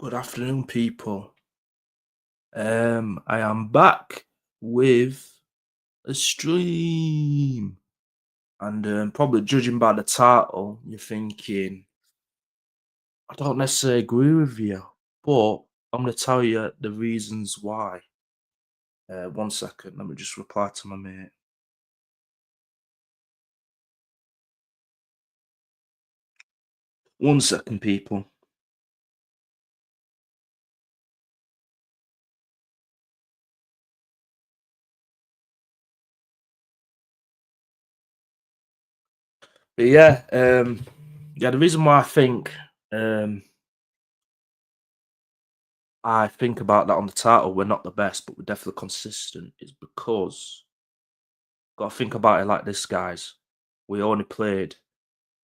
Good afternoon, people. I am back with a stream, and probably judging by the title, you're thinking I don't necessarily agree with you, but I'm going to tell you the reasons why. 1 second, let me just reply to my mate. 1 second, people. But yeah, the reason why um, I think about that on the title, we're not the best, but we're definitely consistent, is because got to think about it like this, guys. We only played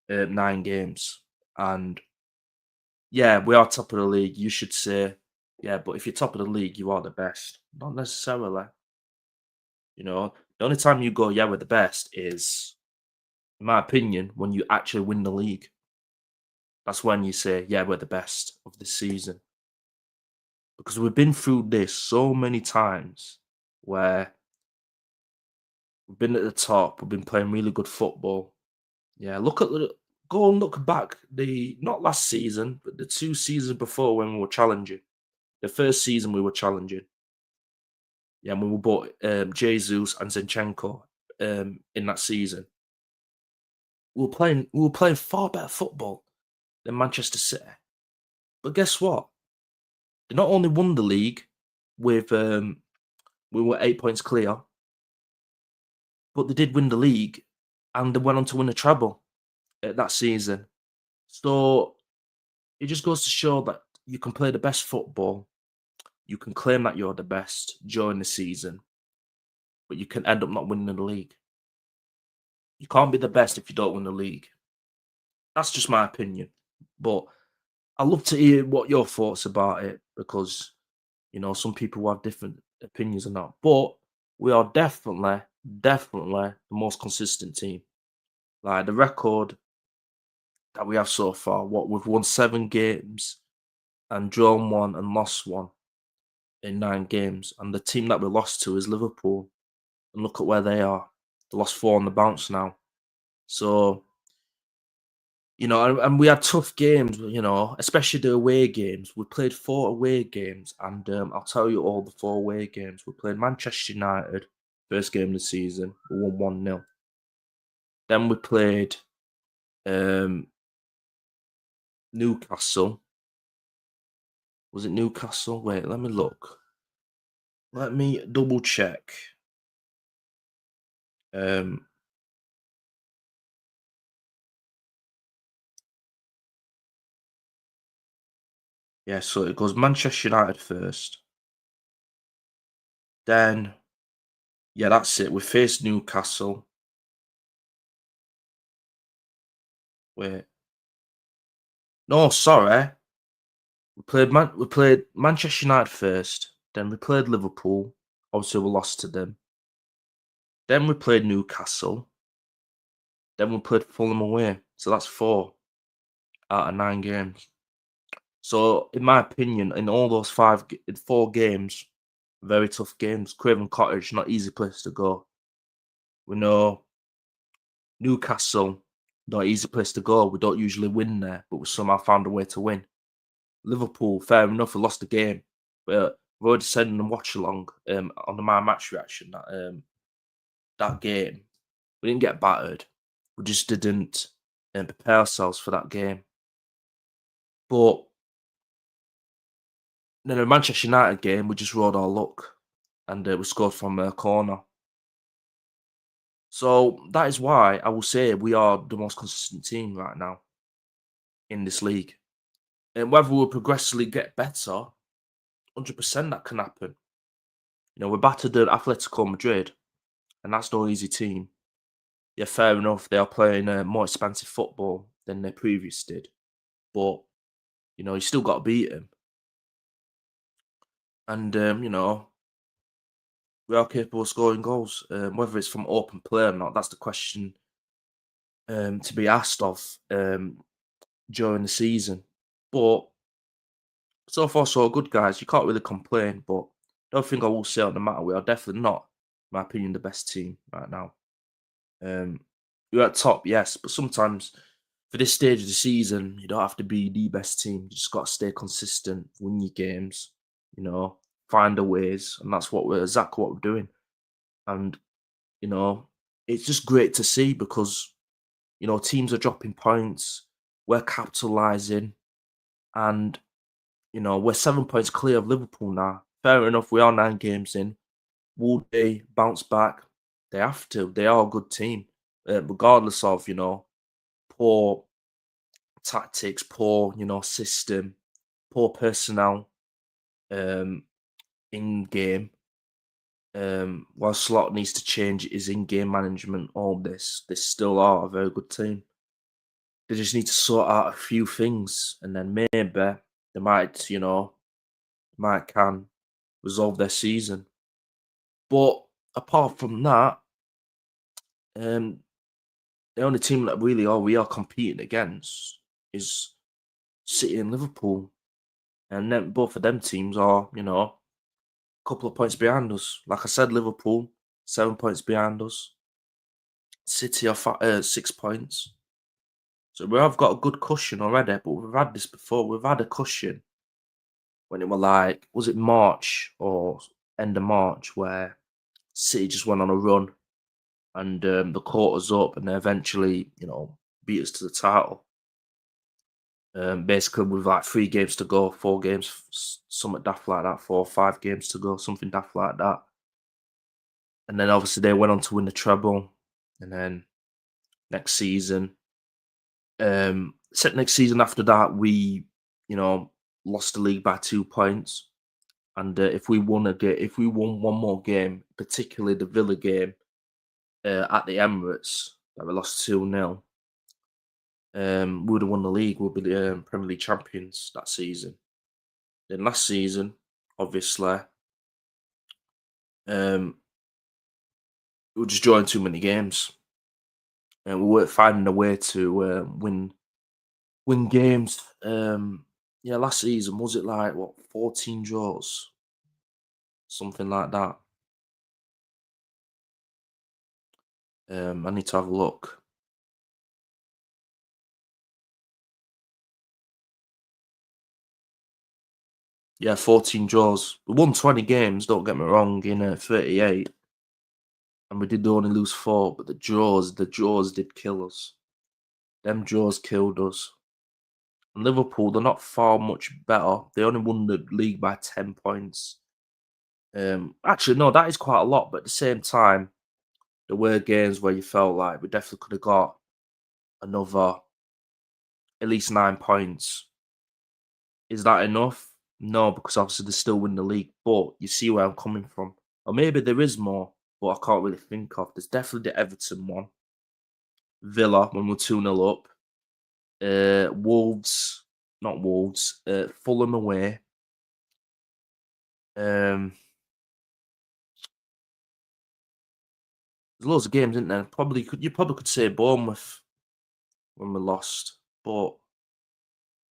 9 games, and yeah, we are top of the league. You should say, yeah, but if you're top of the league, you are the best. Not necessarily. You know, the only time you go, yeah, we're the best is, in my opinion, when you actually win the league. That's when you say, yeah, we're the best of the season. Because we've been through this so many times where we've been at the top, we've been playing really good football. Yeah, go and look back the not last season, but the 2 seasons before when we were challenging. The first season we were challenging. Yeah, and we bought Jesus and Zinchenko in that season. We were playing far better football than Manchester City. But guess what? They not only won the league with we were 8 points clear, but they did win the league and they went on to win a treble that season. So it just goes to show that you can play the best football, you can claim that you're the best during the season, but you can end up not winning the league. You can't be the best if you don't win the league. That's just my opinion. But I love to hear what your thoughts about it because some people have different opinions on that. But we are definitely the most consistent team. Like the record that we have so far, what we've won 7 games and drawn one and lost one in 9 games. And the team that we lost to is Liverpool. And look at where they are. They lost 4 on the bounce now. So, and we had tough games, especially the away games. We played 4 away games, and I'll tell you all the 4 away games. We played Manchester United, first game of the season, we won 1-0. Then we played Newcastle. Was it Newcastle? Wait, let me look. Let me double check. Um, yeah, so it goes Manchester United first. Then, yeah, that's it. We faced Newcastle. Wait. No, sorry. We played Manchester United first. Then we played Liverpool. Obviously, we lost to them. Then we played Newcastle. Then we played Fulham away. So that's 4 out of 9 games. So, in my opinion, in all those in 4 games, very tough games. Craven Cottage, not easy place to go. We know Newcastle, not easy place to go. We don't usually win there, but we somehow found a way to win. Liverpool, fair enough, we lost the game, but we've already said in the watch along on the My Match reaction that that game we didn't get battered. We just didn't prepare ourselves for that game. But then the Manchester United game, we just rode our luck and we scored from a corner. So that is why I will say we are the most consistent team right now in this league. And whether we'll progressively get better, 100% that can happen. We battered the Atletico Madrid, and that's no easy team. Yeah, fair enough. They are playing more expensive football than their previous did, but you still got to beat them. And we are capable of scoring goals. Whether it's from open play or not, that's the question to be asked of during the season. But So far, so good, guys. You can't really complain, but don't think I will say on the matter. We are definitely not, in my opinion, the best team right now. Um, we're at top, yes, but sometimes for this stage of the season, you don't have to be the best team. You just got to stay consistent, win your games, you know, find a ways, and that's what we're exactly what we're doing. And you know, it's just great to see because teams are dropping points, we're capitalizing, and we're 7 points clear of Liverpool now. Fair enough, we are 9 games in. Will they bounce back? They have to. They are a good team, regardless of poor tactics, poor system, poor personnel um, in game. While Slot needs to change his in-game management, all this, they still are a very good team. They just need to sort out a few things, and then maybe they might can resolve their season. But apart from that, um, the only team that we are competing against is City and Liverpool, and then both of them teams are a couple of points behind us. Like I said, Liverpool 7 points behind us. City are 6 points. So we have got a good cushion already, but we've had this before. We've had a cushion when it were like, was it March or end of March, where City just went on a run and they caught us up and they eventually, beat us to the title. Basically, with like 3 games to go, 4 games, something daft like that, 4 or 5 games to go, something daft like that. And then obviously they went on to win the treble. And then next season, next season after that, we, lost the league by 2 points. And if we won one more game, particularly the Villa game at the Emirates that we lost 2-0, we would have won the league. We'll be the Premier League champions that season. Then last season, obviously, um, we were just drawing too many games, and we weren't finding a way to win games. Yeah, last season was it like what 14 draws, something like that. I need to have a look. Yeah, 14 draws. We won 20 games. Don't get me wrong. In 38, and we did only lose 4. But the draws did kill us. Them draws killed us. And Liverpool, they're not far much better. They only won the league by 10 points. Actually, no, that is quite a lot. But at the same time, there were games where you felt like we definitely could have got another at least 9 points. Is that enough? No, because obviously they still win the league. But you see where I'm coming from. Or maybe there is more, but I can't really think of. There's definitely the Everton one. Villa when we're 2-0 up. Wolves, not Wolves, Fulham away. Um, there's loads of games, isn't there? You probably could say Bournemouth when we lost, but you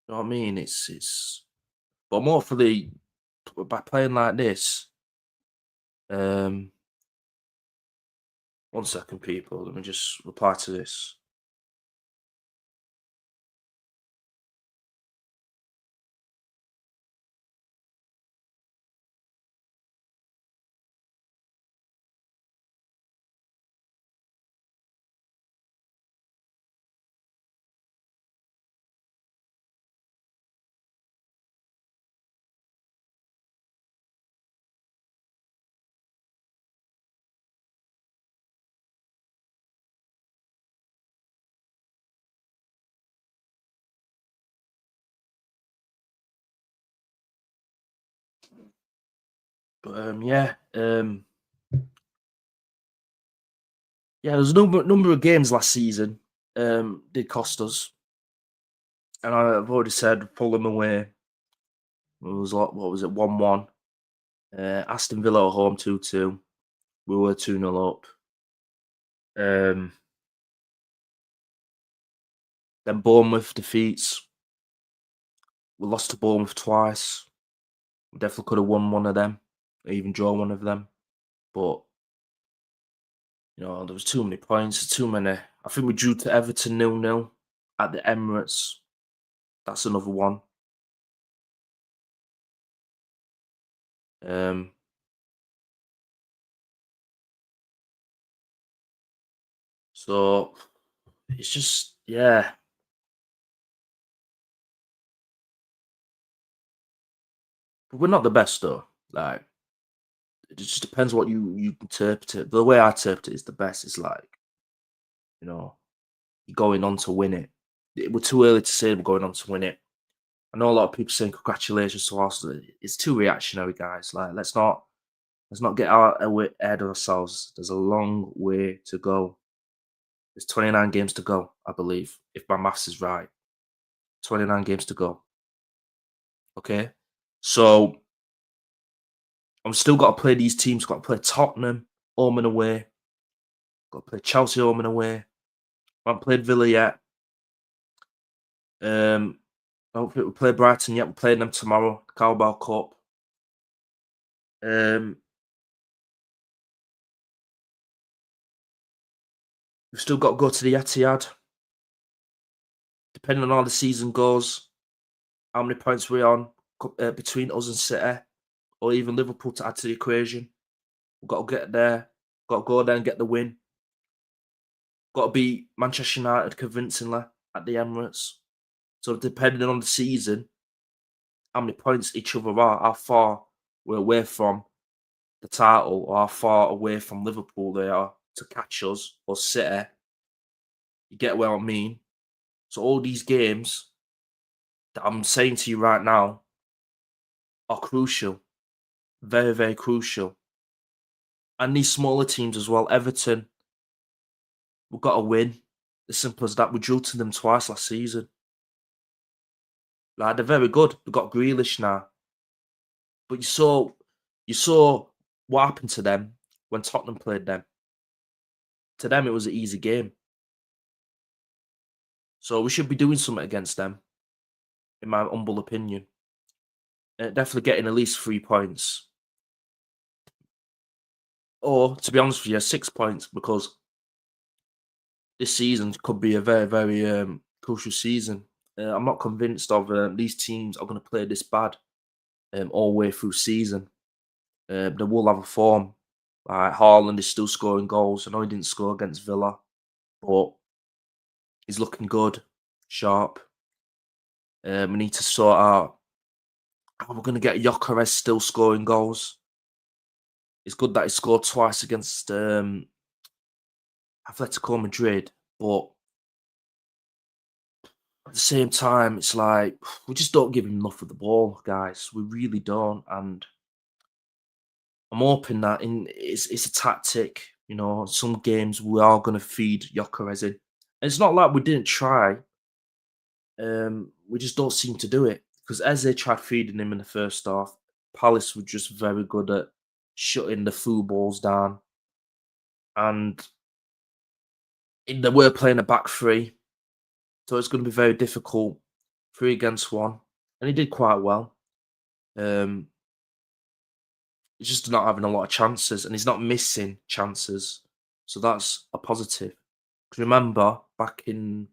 know what I mean. But more for by playing like this. Um, 1 second, people. Let me just reply to this. But yeah. There's a number of games last season. Did cost us, and I've already said Fulham away. It was like what was it 1-1. Aston Villa at home 2-2. We were 2-0 up. Um, then Bournemouth defeats. We lost to Bournemouth twice. We definitely could have won one of them, or even draw one of them. But there was too many points, too many. I think we drew to Everton 0-0 at the Emirates. That's another one. Um, so it's just but we're not the best though. Like it just depends what you interpret it. The way I interpret it is the best. It's like you know you're going on to win it. We're too early to say we're going on to win it. I know a lot of people saying congratulations to Arsenal. It's too reactionary, guys. Like let's not get ahead of ourselves. There's a long way to go. There's 29 games to go, I believe, if my maths is right. 29 games to go. Okay. So I've still got to play these teams. Got to play Tottenham home and away. Got to play Chelsea home and away. I haven't played Villa yet. I don't think we play Brighton yet. We're playing them tomorrow, Carabao Cup. Um, we've still got to go to the Etihad. Depending on how the season goes, how many points we're on between us and City, or even Liverpool to add to the equation. We've got to get there. Got to go there and get the win. Got to beat Manchester United convincingly at the Emirates. So depending on the season, how many points each other are, how far we're away from the title, or how far away from Liverpool they are to catch us or City. You get what I mean? So all these games that I'm saying to you right now are crucial, very, very crucial. And these smaller teams as well, Everton, we've got to win. As simple as that. We drew to them twice last season. Like they're very good. We've got Grealish now. But you saw what happened to them when Tottenham played them. To them, it was an easy game. So we should be doing something against them, in my humble opinion. Definitely getting at least 3 points. Or, to be honest with you, 6 points, because this season could be a very, very crucial season. I'm not convinced of these teams are going to play this bad all the way through season. They will have a form. Like Haaland is still scoring goals. I know he didn't score against Villa, but he's looking good, sharp. We need to sort out how we're going to get Gyökeres still scoring goals. It's good that he scored twice against Atletico Madrid, but at the same time, it's like we just don't give him enough of the ball, guys. We really don't, and I'm hoping that it's a tactic. Some games we are going to feed Gyökeres in. And it's not like we didn't try. We just don't seem to do it because as they tried feeding him in the first half, Palace were just very good at shutting the through balls down, and they were playing a back three, so it's going to be very difficult. 3 against 1, and he did quite well. Um, he's just not having a lot of chances, and he's not missing chances, so that's a positive. 'Cause remember, back in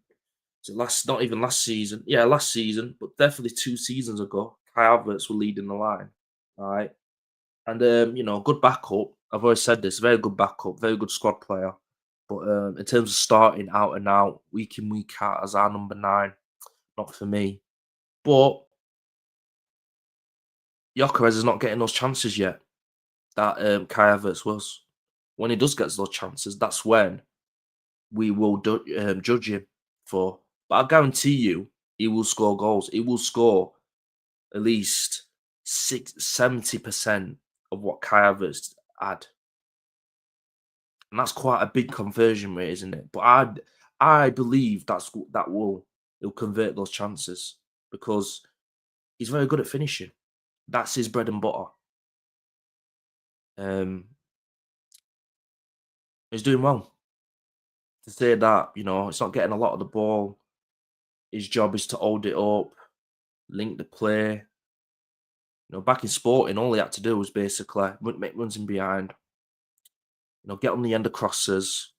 not even last season, yeah, last season, but definitely 2 seasons ago, Kai Havertz were leading the line, right? And good backup. I've always said this, very good backup, very good squad player. But in terms of starting out and out, week in, week out as our number 9, not for me. But Gyökeres is not getting those chances yet that Kai Havertz was. When he does get those chances, that's when we will judge him for. But I guarantee you, he will score goals. He will score at least 70% of what Kai Havertz had. And that's quite a big conversion rate, isn't it? But I believe he'll convert those chances because he's very good at finishing. That's his bread and butter. Um, he's doing well. To say that, it's not getting a lot of the ball. His job is to hold it up. link the play. Back in Sporting, all he had to do was basically make runs in behind. Get on the end of crosses.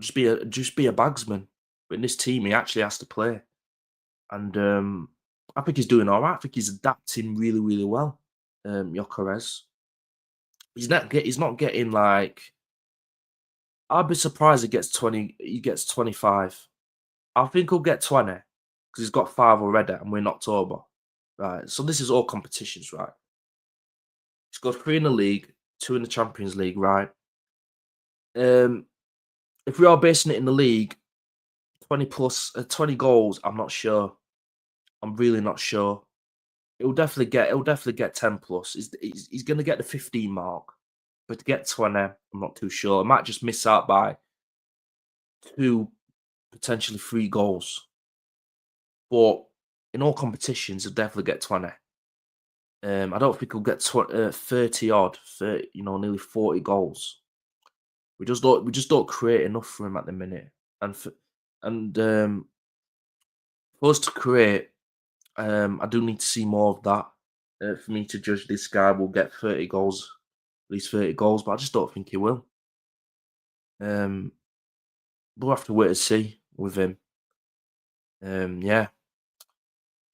Just be a bagsman. But in this team, he actually has to play, and I think he's doing all right. I think he's adapting really, really well. Gyökeres. He's not getting like. I'd be surprised he gets 20. He gets 25. I think he'll get 20 because he's got 5 already, and we're in October, right? So this is all competitions, right? He's got 3 in the league, 2 in the Champions League, right? If we are basing it in the league, 20 plus 20 goals, I'm not sure. I'm really not sure. He'll definitely get 10 plus. He's going to get the 15 mark, but to get 20, I'm not too sure. I might just miss out by 2, potentially 3 goals. But in all competitions, he'll definitely get 20. I don't think he'll get 30 odd, 30, nearly 40 goals. We just don't create enough for him at the minute, and for us to create, I do need to see more of that for me to judge this guy will get 30 goals, at least 30 goals, but I just don't think he will. We'll have to wait and see with him. Yeah.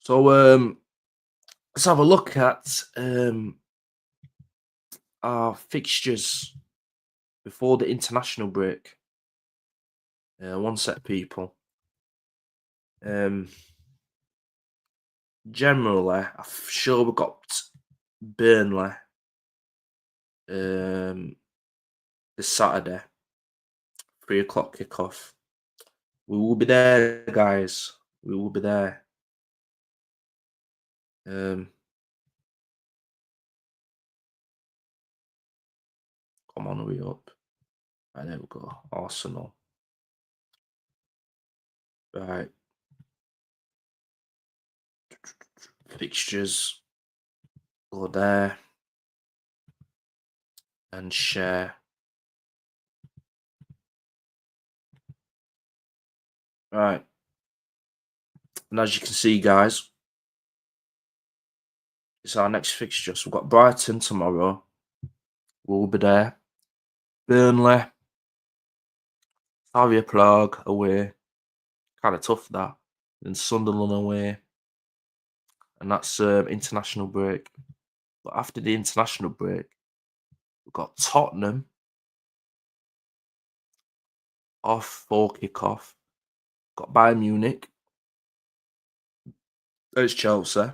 So let's have a look at our fixtures before the international break. One sec, people. Generally, I'm sure we've got Burnley this Saturday, 3 o'clock kickoff. We will be there, guys. We will be there. Come on, hurry up. Right, there we go. Arsenal. Right. Fixtures. Go there. And share. Right. And as you can see, guys, it's our next fixture. So we've got Brighton tomorrow. We'll be there. Burnley. Slavia Prague away. Kind of tough, that. Then Sunderland away. And that's international break. But after the international break, we've got Tottenham off 4 kickoff. Got Bayern Munich. There's Chelsea.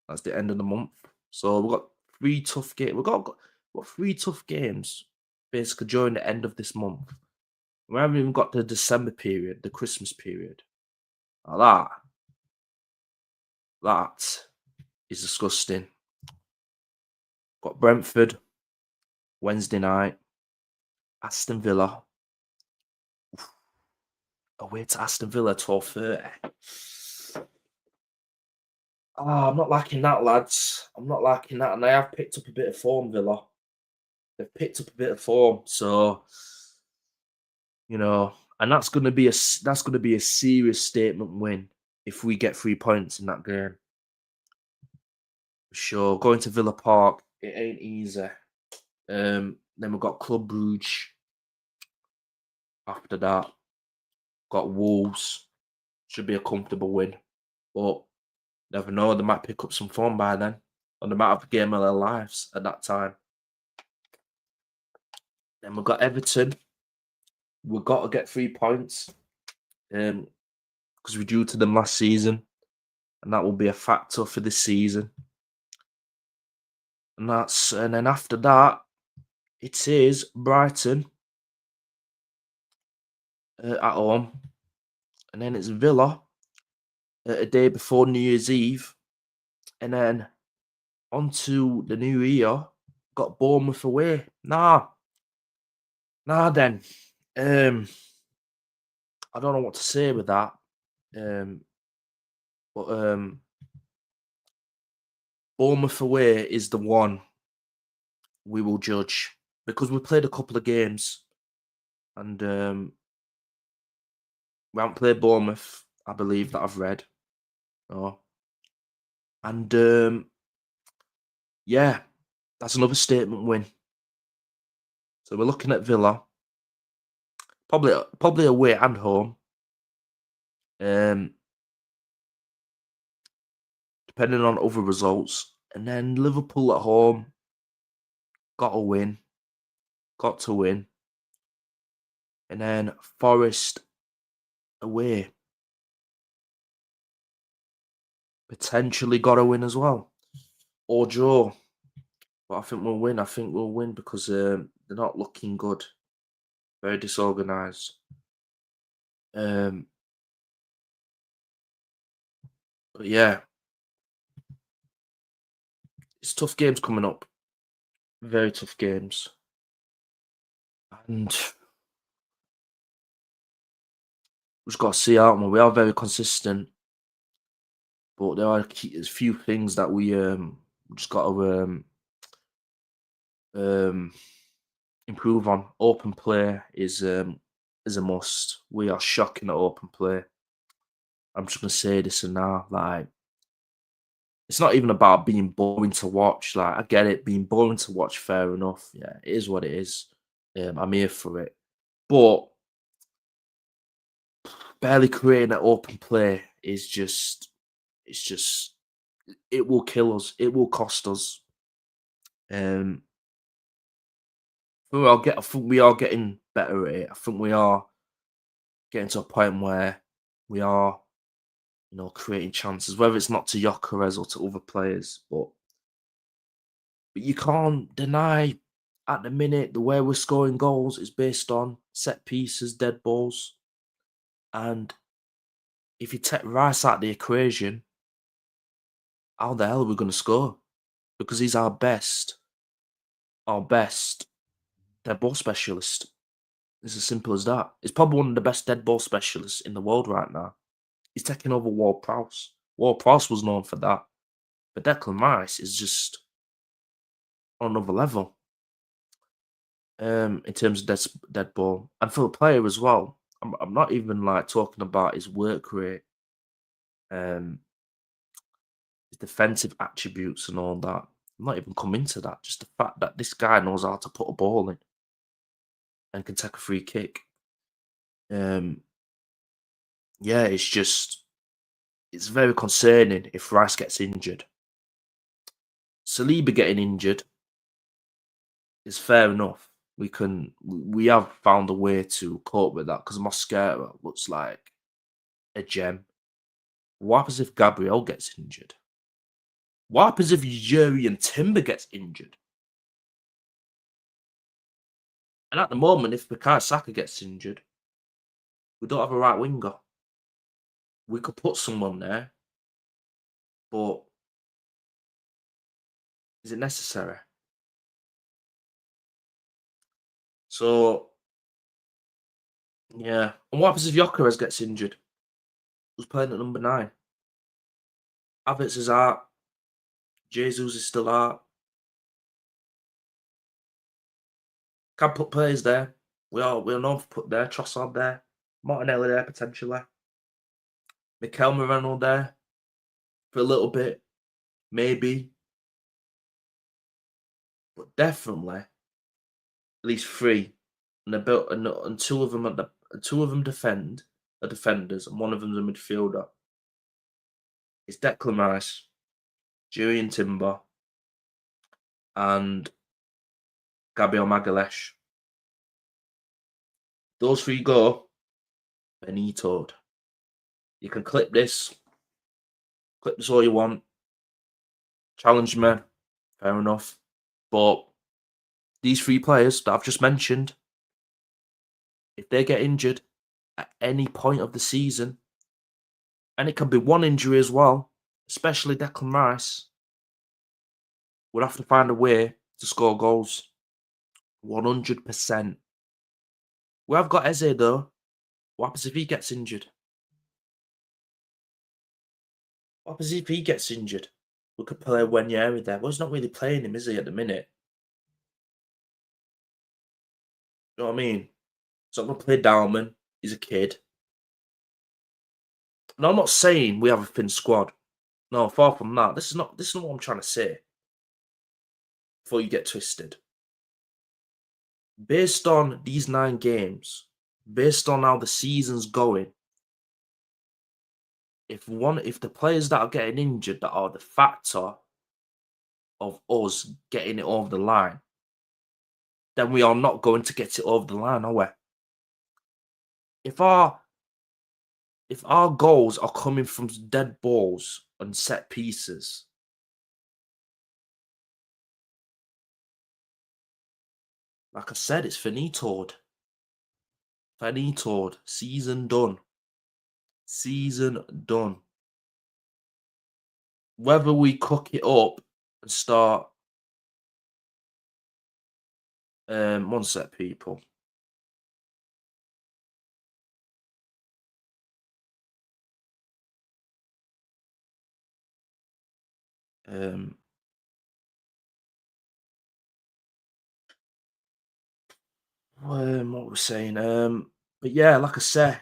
That's the end of the month. So we've got 3 tough games. We've got 3 tough games basically during the end of this month. We haven't even got the December period, the Christmas period. Now that is disgusting. Got Brentford Wednesday night. Aston Villa away to Aston Villa 12:30. I'm not liking that, lads. I'm not liking that, and they have picked up a bit of form, Villa. They've picked up a bit of form, so and that's going to be a serious statement win if we get 3 points in that game. For sure, going to Villa Park, it ain't easy. Then we've got Club Brugge. After that, got Wolves. Should be a comfortable win, but never know. They might pick up some form by then, or they might have a game of their lives at that time. Then we've got Everton. We've got to get 3 points because we drew to them last season, and that will be a factor for this season. And then after that, it is Brighton at home, and then it's Villa a day before New Year's Eve, and then onto the new year. Got Bournemouth away. Then. I don't know what to say with that. But Bournemouth away is the one we will judge because we played a couple of games and we haven't played Bournemouth, I believe that I've read. Oh, And yeah, that's another statement win. So we're looking at Villa, probably away and home. Um, depending on other results. And then Liverpool at home, got to win, got to win. And then Forest away, potentially got to win as well. Or draw. But I think we'll win. I think we'll win because they're not looking good. Very disorganised. But yeah, it's tough games coming up. Very tough games. And we've just got to see out. We are very consistent. But there are a few things that we just got to improve on. Open play is a must. We are shocking at open play. I'm just gonna say this and now, like it's not even about being boring to watch. Like I get it, being boring to watch, fair enough. Yeah, it is what it is. I'm here for it, but barely creating an open play is just it will kill us. It will cost us. Um, I think we are getting better at it. I think we are getting to a point where we are, creating chances, whether it's not to Gyökeres or to other players. But you can't deny at the minute the way we're scoring goals is based on set pieces, dead balls. And if you take Rice out the equation, how the hell are we going to score? Because he's our best dead ball specialist. It's as simple as that. He's probably one of the best dead ball specialists in the world right now. He's taking over Ward-Prowse. Ward-Prowse was known for that. But Declan Rice is just on another level. In terms of dead ball. And for the player as well. I'm not even like talking about his work rate, his defensive attributes and all that. I'm not even come into that. Just the fact that this guy knows how to put a ball in and can take a free kick. Yeah, it's very concerning if Rice gets injured. Saliba getting injured is fair enough. We have found a way to cope with that because Mosquera looks like a gem. What happens if Gabriel gets injured? What happens if Yuri and Timber gets injured? And at the moment, if Bukayo Saka gets injured, we don't have a right winger. We could put someone there, but is it necessary? So yeah. And what happens if Gyökeres gets injured? Who's playing at number 9? Havertz is out. Jesus is still out. Can put players there. We'll know if put there. Trossard there. Martinelli there potentially. Mikel Moreno there for a little bit, maybe, but definitely at least 3. And they're built, and 2 of them are defenders, and one of them's a midfielder. It's Declan Rice, Julian Timber, and Gabriel Magalhaes. Those 3 go. Benito'd. You can clip this all you want. Challenge me, fair enough. But these 3 players that I've just mentioned, if they get injured at any point of the season, and it can be one injury as well, especially Declan Rice, we'll have to find a way to score goals. 100%. We have got Eze though. What happens if he gets injured? What happens if he gets injured? We could play Wanyeri there. Well, he's not really playing him, is he, at the minute? You know what I mean? So I'm going to play Dalman. He's a kid. And I'm not saying we have a thin squad. No, far from that. This is not what I'm trying to say. Before you get twisted, based on these 9 games, based on how the season's going, if the players that are getting injured that are the factor of us getting it over the line, then we are not going to get it over the line, are we? If our if our goals are coming from dead balls and set pieces, like I said, it's finitoed. Finitoed. Season done. Season done. Whether we cook it up and start, one sec, people. Um, what we're saying. But yeah, like I said,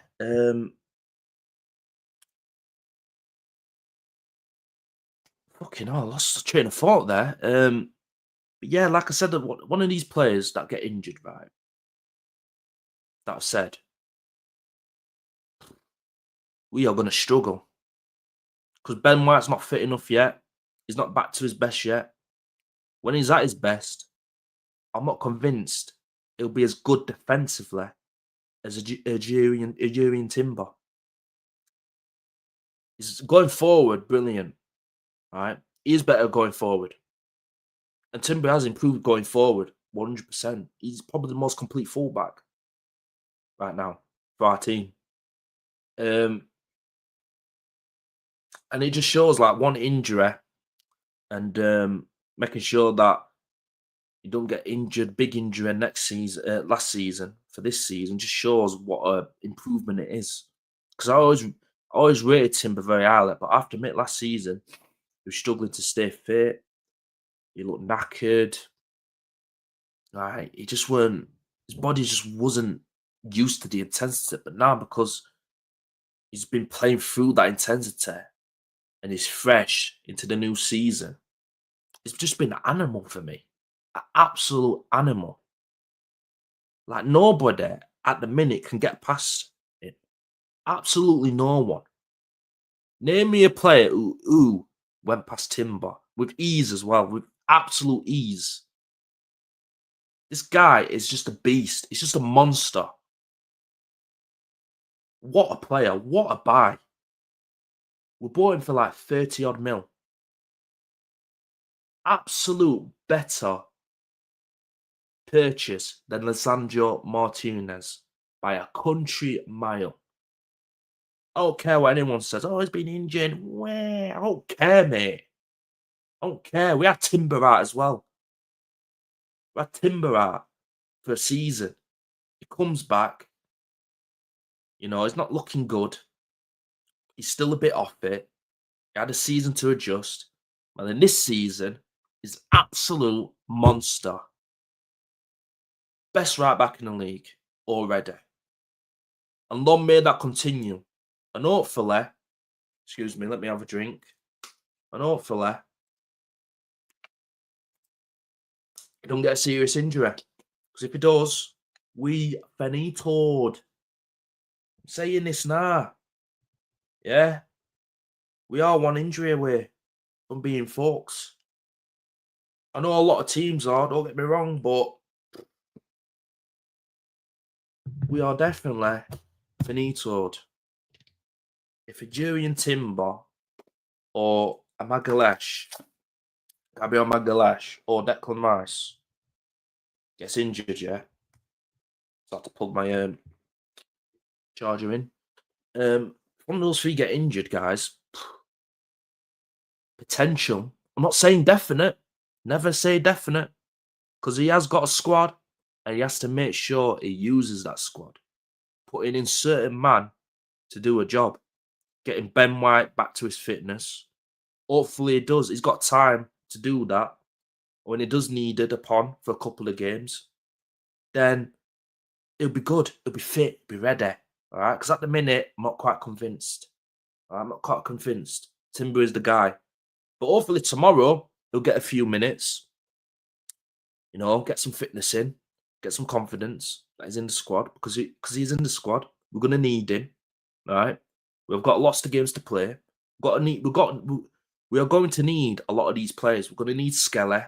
fucking hell, I lost the train of thought there. But yeah, like I said, one of these players that get injured, right? That I've said, we are going to struggle because Ben White's not fit enough yet. He's not back to his best yet. When he's at his best, I'm not convinced he'll be as good defensively as a Timber. He's going forward, brilliant. Right, he's better going forward, and Timber has improved going forward 100%. He's probably the most complete fullback right now for our team. And it just shows like one injury and making sure that you don't get injured, big injury next season, last season for this season, just shows what a improvement it is. Because I always rated Timber very highly, but I have to admit, last season he was struggling to stay fit. He looked knackered. Like he just weren't. His body just wasn't used to the intensity. But now, because he's been playing through that intensity and he's fresh into the new season, it's just been an animal for me. An absolute animal. Like nobody at the minute can get past it. Absolutely no one. Name me a player who went past Timber with ease as well, with absolute ease. This guy is just a beast. He's just a monster. What a player. What a buy. We bought him for like 30 odd mil. Absolute better purchase than Lisandro Martinez by a country mile. I don't care what anyone says. Oh, he's been injured. Where? I don't care, mate. I don't care. We had Timber out as well. We had Timber out for a season. He comes back. He's not looking good. He's still a bit off it. He had a season to adjust. And then this season is absolute monster. Best right back in the league already. And long may that continue. And hopefully, excuse me, let me have a drink. And hopefully, he don't get a serious injury. Because if he does, we finitoed. I'm saying this now. Yeah. We are one injury away from being folks. I know a lot of teams are, don't get me wrong, but we are definitely finitoed. If a Jurian Timber or a Magalesh, Gabriel Magalesh or Declan Rice gets injured, yeah. So I have to plug my charger in. One of those three get injured, guys. Potential. I'm not saying definite. Never say definite. Because he has got a squad and he has to make sure he uses that squad. Putting in certain man to do a job. Getting Ben White back to his fitness. Hopefully he does. He's got time to do that. When he does need it upon for a couple of games, then he'll be good. He'll be fit, be ready. All right. Because at the minute, I'm not quite convinced. I'm not quite convinced Timber is the guy. But hopefully tomorrow he'll get a few minutes, get some fitness in, get some confidence that he's in the squad because he's in the squad. We're gonna need him, right? We've got lots of games to play. We are going to need a lot of these players. We're going to need Skelly.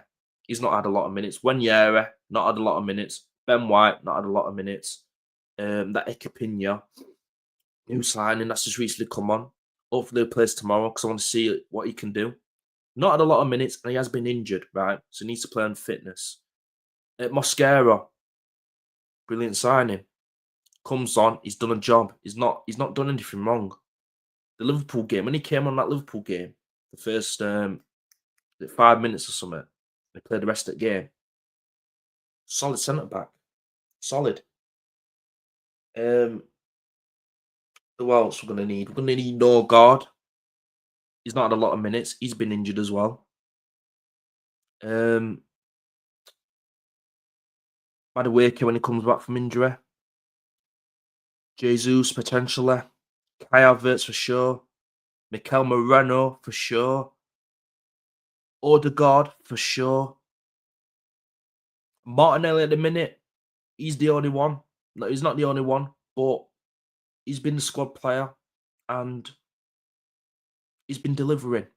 He's not had a lot of minutes. Wenyere, not had a lot of minutes. Ben White, not had a lot of minutes. That Ekapinha, new signing that's just recently come on. Hopefully he plays tomorrow because I want to see what he can do. Not had a lot of minutes and he has been injured, right? So he needs to play on fitness. Mosquera, brilliant signing. Comes on, he's done a job. He's not done anything wrong. The Liverpool game, when he came on that Liverpool game, the first 5 minutes or something, they played the rest of the game. Solid centre back. Solid. Who else we're gonna need? We're gonna need Norgard. He's not had a lot of minutes. He's been injured as well. Madueke when he comes back from injury. Jesus potentially. Kai Havertz for sure. Mikel Moreno for sure. Odegaard for sure. Martinelli at the minute, he's the only one. No, he's not the only one, but he's been the squad player and he's been delivering,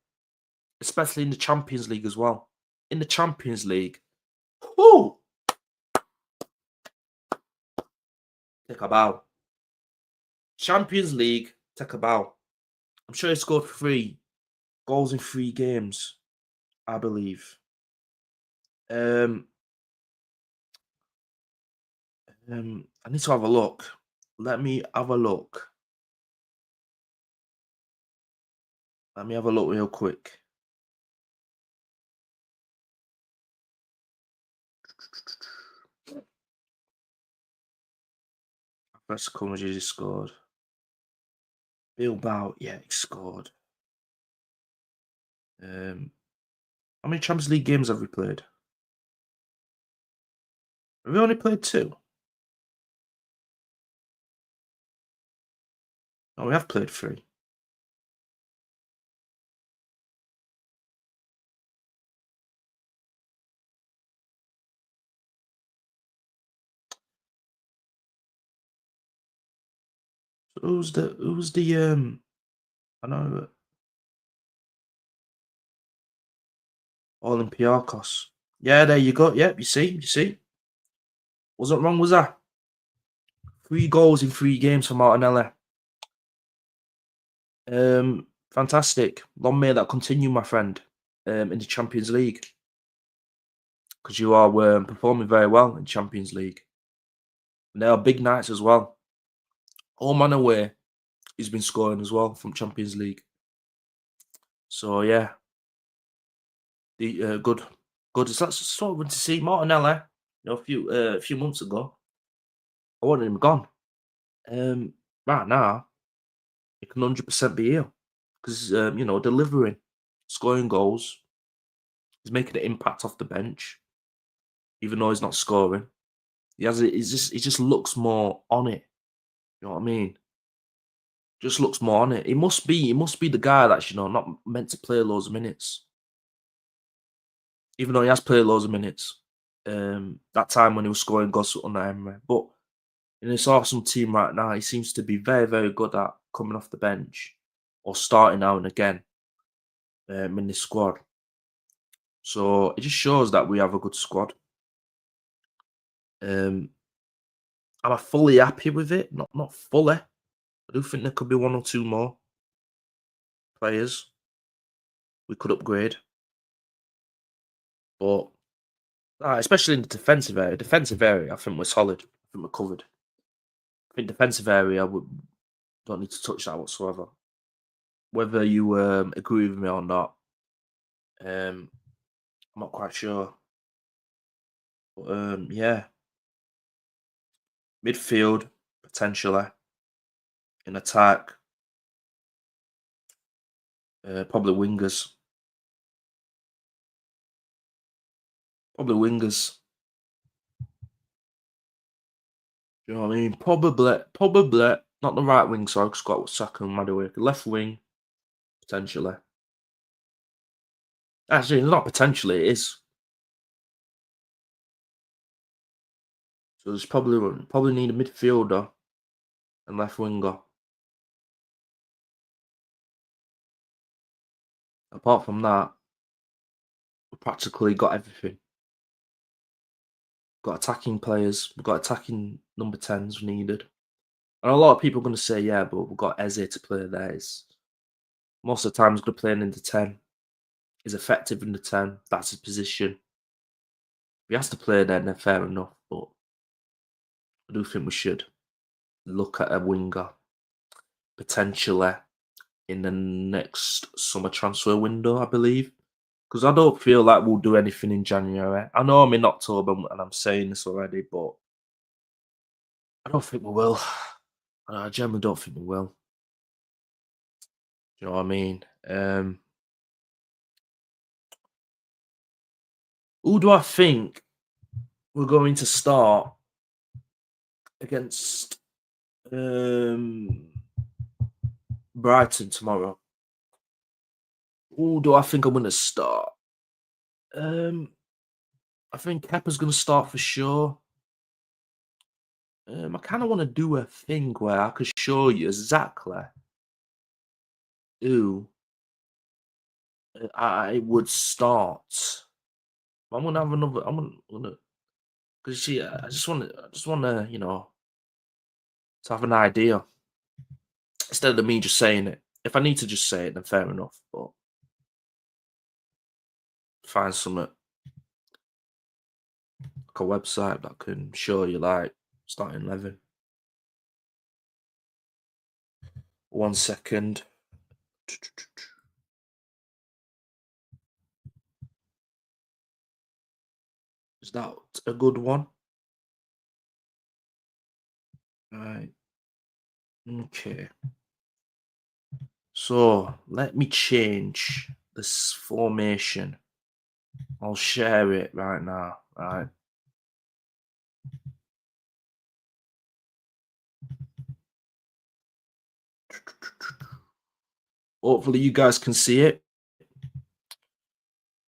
especially in the Champions League as well. In the Champions League, whoo! Take a bow. Champions League, take a bow. I'm sure he scored 3 goals in 3 games, I believe. I need to have a look. Let me have a look. Let me have a look real quick. Let's come he scored. Bilbao, yeah, he scored. How many Champions League games have we played? Have we only played 2? Oh, we have played 3. So who's the I know Olympiacos. Yeah, there you go. Yep, you see. Wasn't wrong, was that? 3 goals in 3 games for Martinelli. Fantastic. Long may that continue, my friend, in the Champions League. Because you are performing very well in Champions League. And they are big nights as well. Home and away, he's been scoring as well from Champions League. So yeah, the good. It's sort of good to see Martinelli. A few months ago, I wanted him gone. Right now, he can 100% be here because delivering, scoring goals. He's making an impact off the bench, even though he's not scoring. He just looks more on it. You know what I mean? Just looks more on it. He must be the guy that's not meant to play loads of minutes. Even though he has played loads of minutes. That time when he was scoring goals under Emery. But in this Arsenal team right now, he seems to be very, very good at coming off the bench or starting now and again in this squad. So it just shows that we have a good squad. Am I fully happy with it? Not fully. I do think there could be 1 or 2 more players we could upgrade. But especially in the defensive area. Defensive area, I think we're solid. I think we're covered. I think defensive area, we don't need to touch that whatsoever. Whether you agree with me or not, I'm not quite sure. But yeah. Midfield, potentially. In attack, probably wingers. Probably wingers. Do you know what I mean? Probably not the right wing, so I've got Saka and Madueke. Left wing, potentially. Actually, not potentially, it is. So there's probably need a midfielder and left winger. Apart from that, we practically got everything. Got attacking players. We've got attacking number 10s needed. And a lot of people are going to say, yeah, but we've got Eze to play there. Most of the time, he's going to play in the 10. He's effective in the 10. That's his position. If he has to play there, then fair enough. But I do think we should look at a winger potentially in the next summer transfer window, I believe. Because I don't feel like we'll do anything in January. I know I'm in October and I'm saying this already, but I don't think we will. I generally don't think we will. Do you know what I mean? Who do I think we're going to start against Brighton tomorrow? Who do I think I'm going to start? I think Kepa's going to start for sure. I kind of want to do a thing where I could show you exactly who I would start. I'm gonna have another. I'm gonna because see, I just want to, to have an idea instead of me just saying it. If I need to just say it, then fair enough. But find something like a website that can show you like starting 11. 1 second. Is that a good one? Right. Okay. So let me change this formation. I'll share it right now. Right. Hopefully you guys can see it.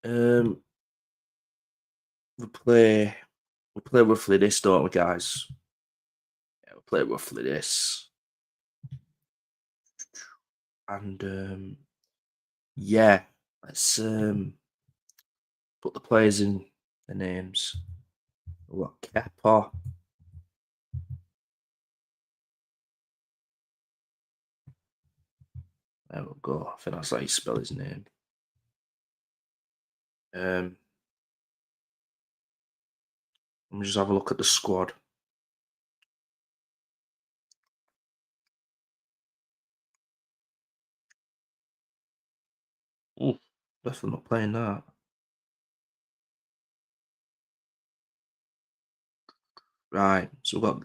Um, we play roughly this, don't we, guys? Yeah, we play roughly this, and yeah, let's put the players in the names. We've got Kepa. There we go. I think that's how you spell his name. Let me just have a look at the squad. Ooh, definitely not playing that. Right, so we've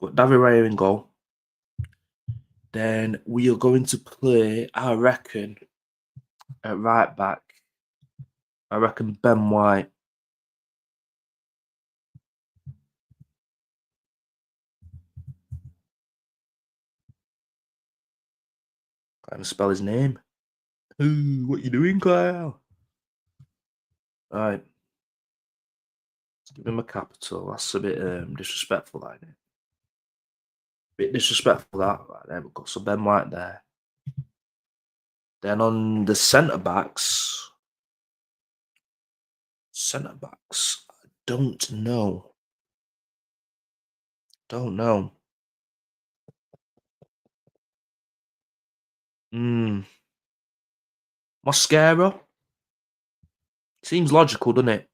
got David Raya in goal. Then we are going to play, I reckon, at right back. I reckon Ben White. Can't even spell his name. Ooh, what you doing, Kyle? Right. Let's give him a capital. That's a bit disrespectful, ain't it? Bit disrespectful that. Right, there we go. So Ben White there. Then on the centre backs. I don't know. Don't know. Mosquera? Seems logical, doesn't it?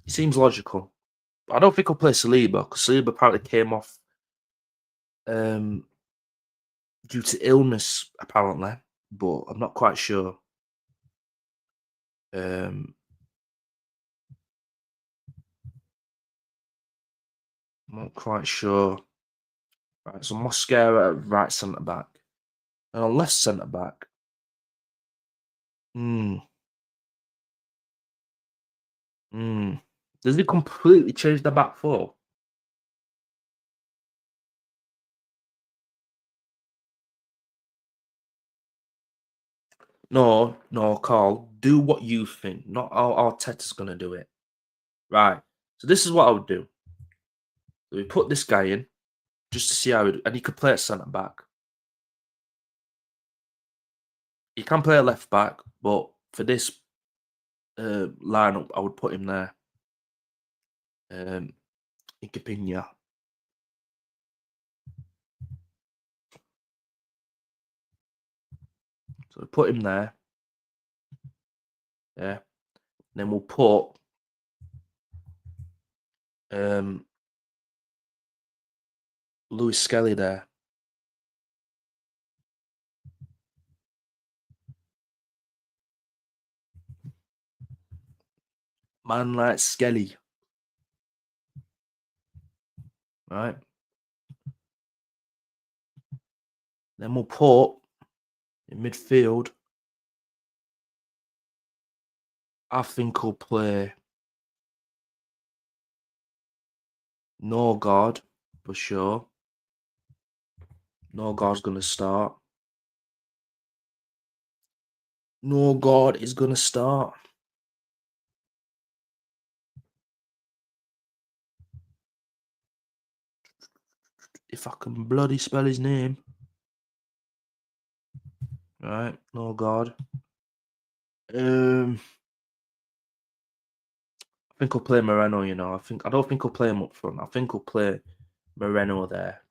It seems logical. I don't think I'll play Saliba because Saliba apparently came off due to illness, apparently, but I'm not quite sure. I'm not quite sure. Right, so Mosquera at right centre back. And on left centre back. Hmm. Hmm. Does it completely change the back four? No, Carl. Do what you think, not how Arteta's gonna do it. Right. So this is what I would do. We put this guy in just to see how and he could play at centre back. He can play at left back, but for this lineup, I would put him there. In Capinha. So we put him there. Yeah. Then we'll put Lewis Skelly there. Man like Skelly. Right. Then we'll put in midfield. I think we'll play Norgard for sure. Norgard's gonna start. Norgard is gonna start. If I can bloody spell his name. Right, Norgard. I think I'll play Moreno, you know. I don't think I'll play him up front. I think I'll play Moreno there.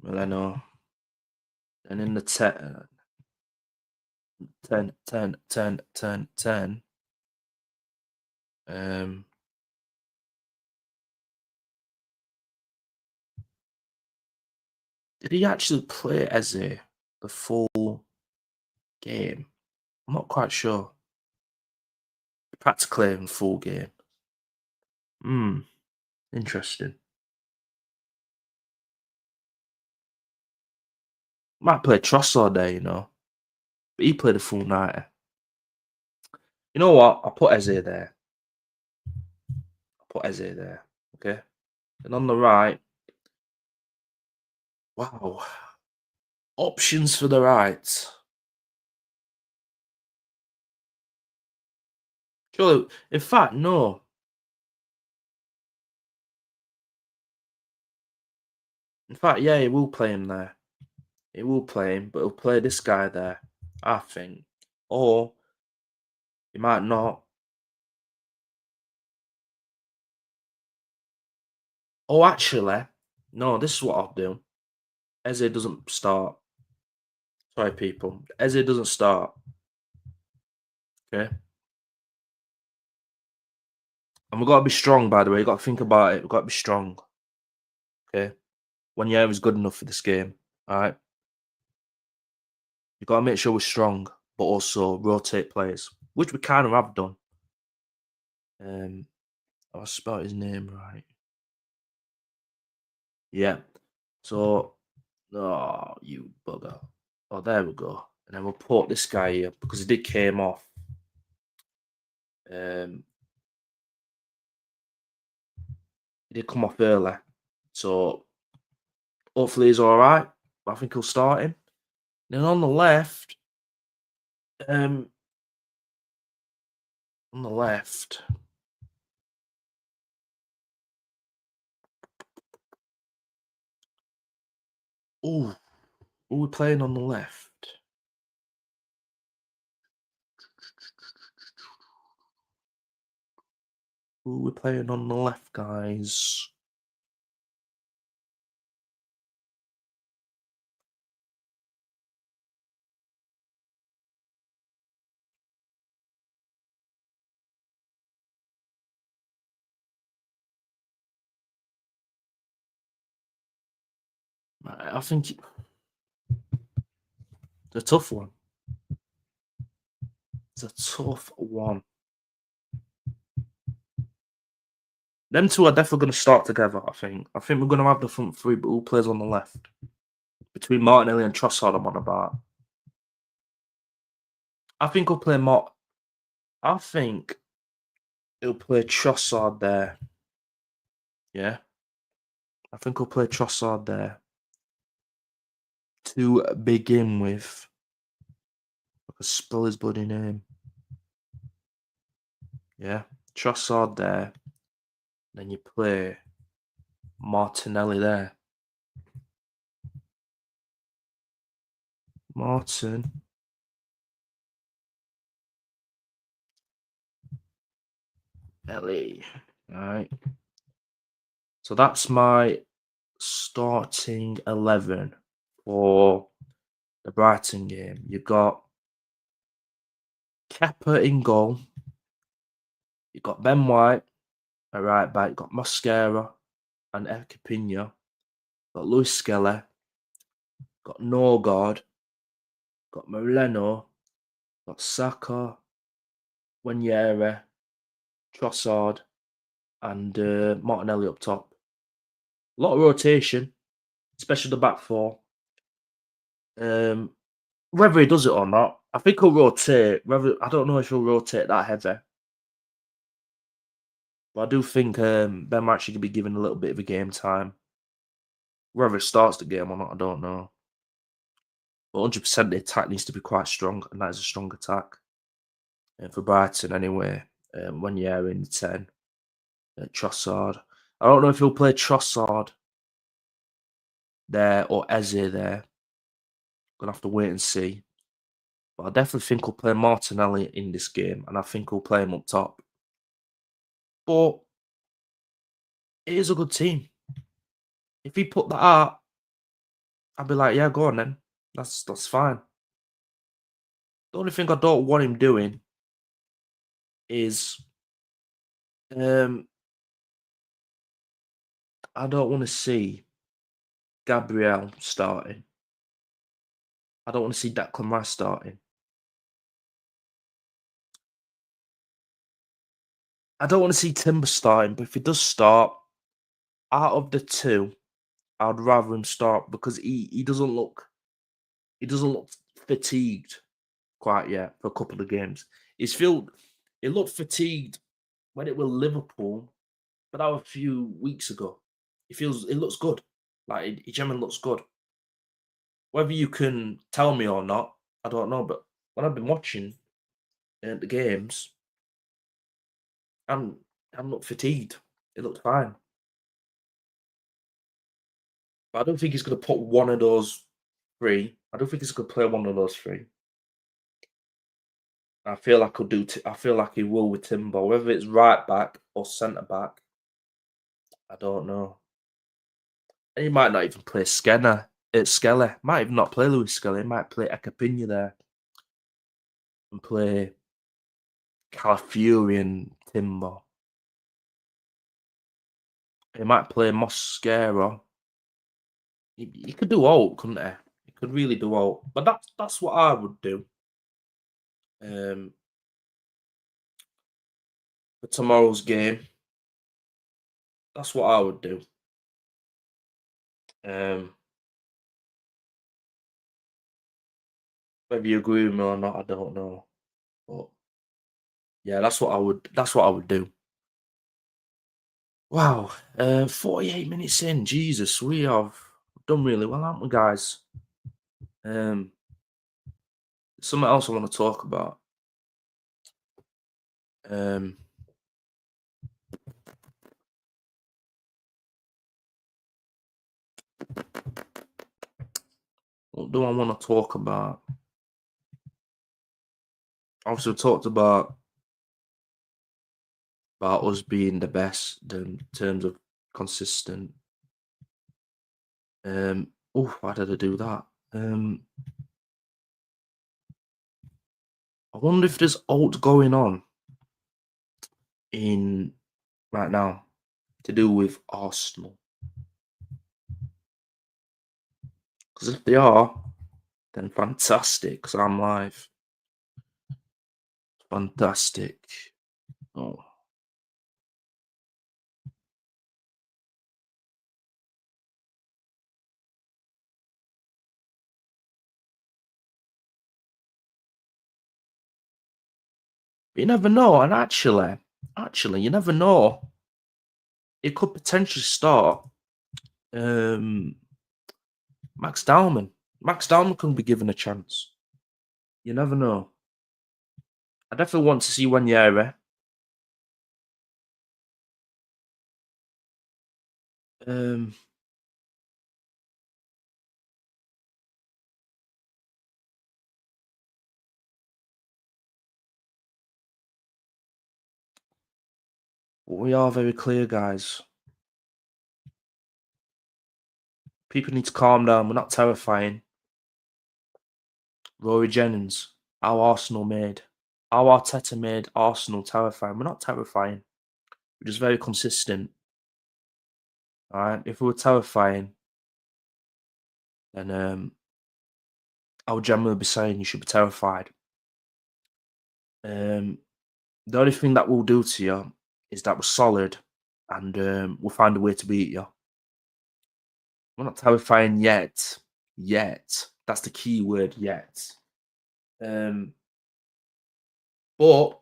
Moreno. And in the 10, 10, 10, 10, 10, 10. Did he actually play Eze the full game? I'm not quite sure. Practically in full game. Interesting. Might play Trossard there, you know. But he played a full 90. You know what? I'll put Eze there. Okay. And on the right, wow. Options for the right. Surely, in fact, no. In fact, yeah, he will play him there. He will play him, but he'll play this guy there, I think. Or he might not. Oh, actually, no, this is what I'll do. Eze doesn't start. Sorry, people. Eze doesn't start. Okay. And we've got to be strong, by the way. You've got to think about it. We've got to be strong. Okay. Wanyama is good enough for this game. All right. You've got to make sure we're strong, but also rotate players, which we kind of have done. I'll spell his name right. Yeah. So, oh, you bugger. Oh, there we go. And then we'll put this guy here because he did came off. He did come off early. So, hopefully he's all right. I think he'll start him. Then on the left, on the left, oh, who are we playing on the left? Who are we playing on the left, guys? I think it's a tough one. It's a tough one. Them two are definitely going to start together, I think. I think we're going to have the front three, but who plays on the left? Between Martinelli and Trossard, I'm on about. I think he'll play I think he'll play Trossard there. Yeah. I think I'll play Trossard there to begin with. I can spell his bloody name. Yeah, Trossard there. Then you play Martinelli there. Martin. Ellie. Alright. So that's my starting 11 for the Brighton game. You got Kepa in goal. You got Ben White at right back. You got Mosquera and Ekapinha. Got Luis Skelly. Got Norgard. Got Moreno. Got Saka. Wanyere. Trossard. And Martinelli up top. A lot of rotation, especially the back four. Whether he does it or not, I think he'll rotate. I don't know if he'll rotate that heavy. But I do think Ben might actually be given a little bit of a game time. Whether it starts the game or not, I don't know. But 100% the attack needs to be quite strong, and that is a strong attack. For Brighton, anyway, when you're in the 10, Trossard. I don't know if he'll play Trossard there or Eze there. Gonna have to wait and see. But I definitely think he'll play Martinelli in this game, and I think he'll play him up top. But it is a good team. If he put that out, I'd be like, yeah, go on then. That's fine. The only thing I don't want him doing is I don't want to see Gabriel starting. I don't want to see Declan Rice starting. I don't want to see Timber starting, but if he does start, out of the two, I'd rather him start because he doesn't look fatigued quite yet for a couple of games. He looked fatigued when it was Liverpool, but that was a few weeks ago. It looks good. Like he generally looks good. Whether you can tell me or not, I don't know. But when I've been watching the games, I'm not fatigued. It looked fine. But I don't think he's going to put one of those three. I don't think he's going to play one of those three. I feel like I feel like he will with Timber, whether it's right back or centre back. I don't know. And he might not even play Skelly. Might even not play Luis Skelly. He might play Ekapinha there and play Calafiori and Timber. He might play Mosquera. He could do all, couldn't he? He could really do all. But that's what I would do. For tomorrow's game. That's what I would do. Whether you agree with me or not, I don't know. But yeah, that's what I would do. Wow. 48 minutes in. Jesus, we have done really well, haven't we, guys? Something else I want to talk about. What do I want to talk about? Obviously, we talked about us being the best in terms of consistent. Why did I do that? I wonder if there's alt going on in right now to do with Arsenal. Because if they are, then fantastic, because I'm live. Fantastic. Oh. You never know, and actually, you never know. It could potentially start Um, Max Dowman. Max Dowman can be given a chance. You never know. I definitely want to see Wanyere. Um, we are very clear, guys. People need to calm down. We're not terrifying. Rory Jennings, our Arsenal made. Our Arteta made Arsenal terrifying. We're not terrifying. We're just very consistent. All right. If we were terrifying, then I would generally be saying you should be terrified. The only thing that we'll do to you is that we're solid and we'll find a way to beat you. We're not terrifying yet. Yet. That's the key word, yet. But you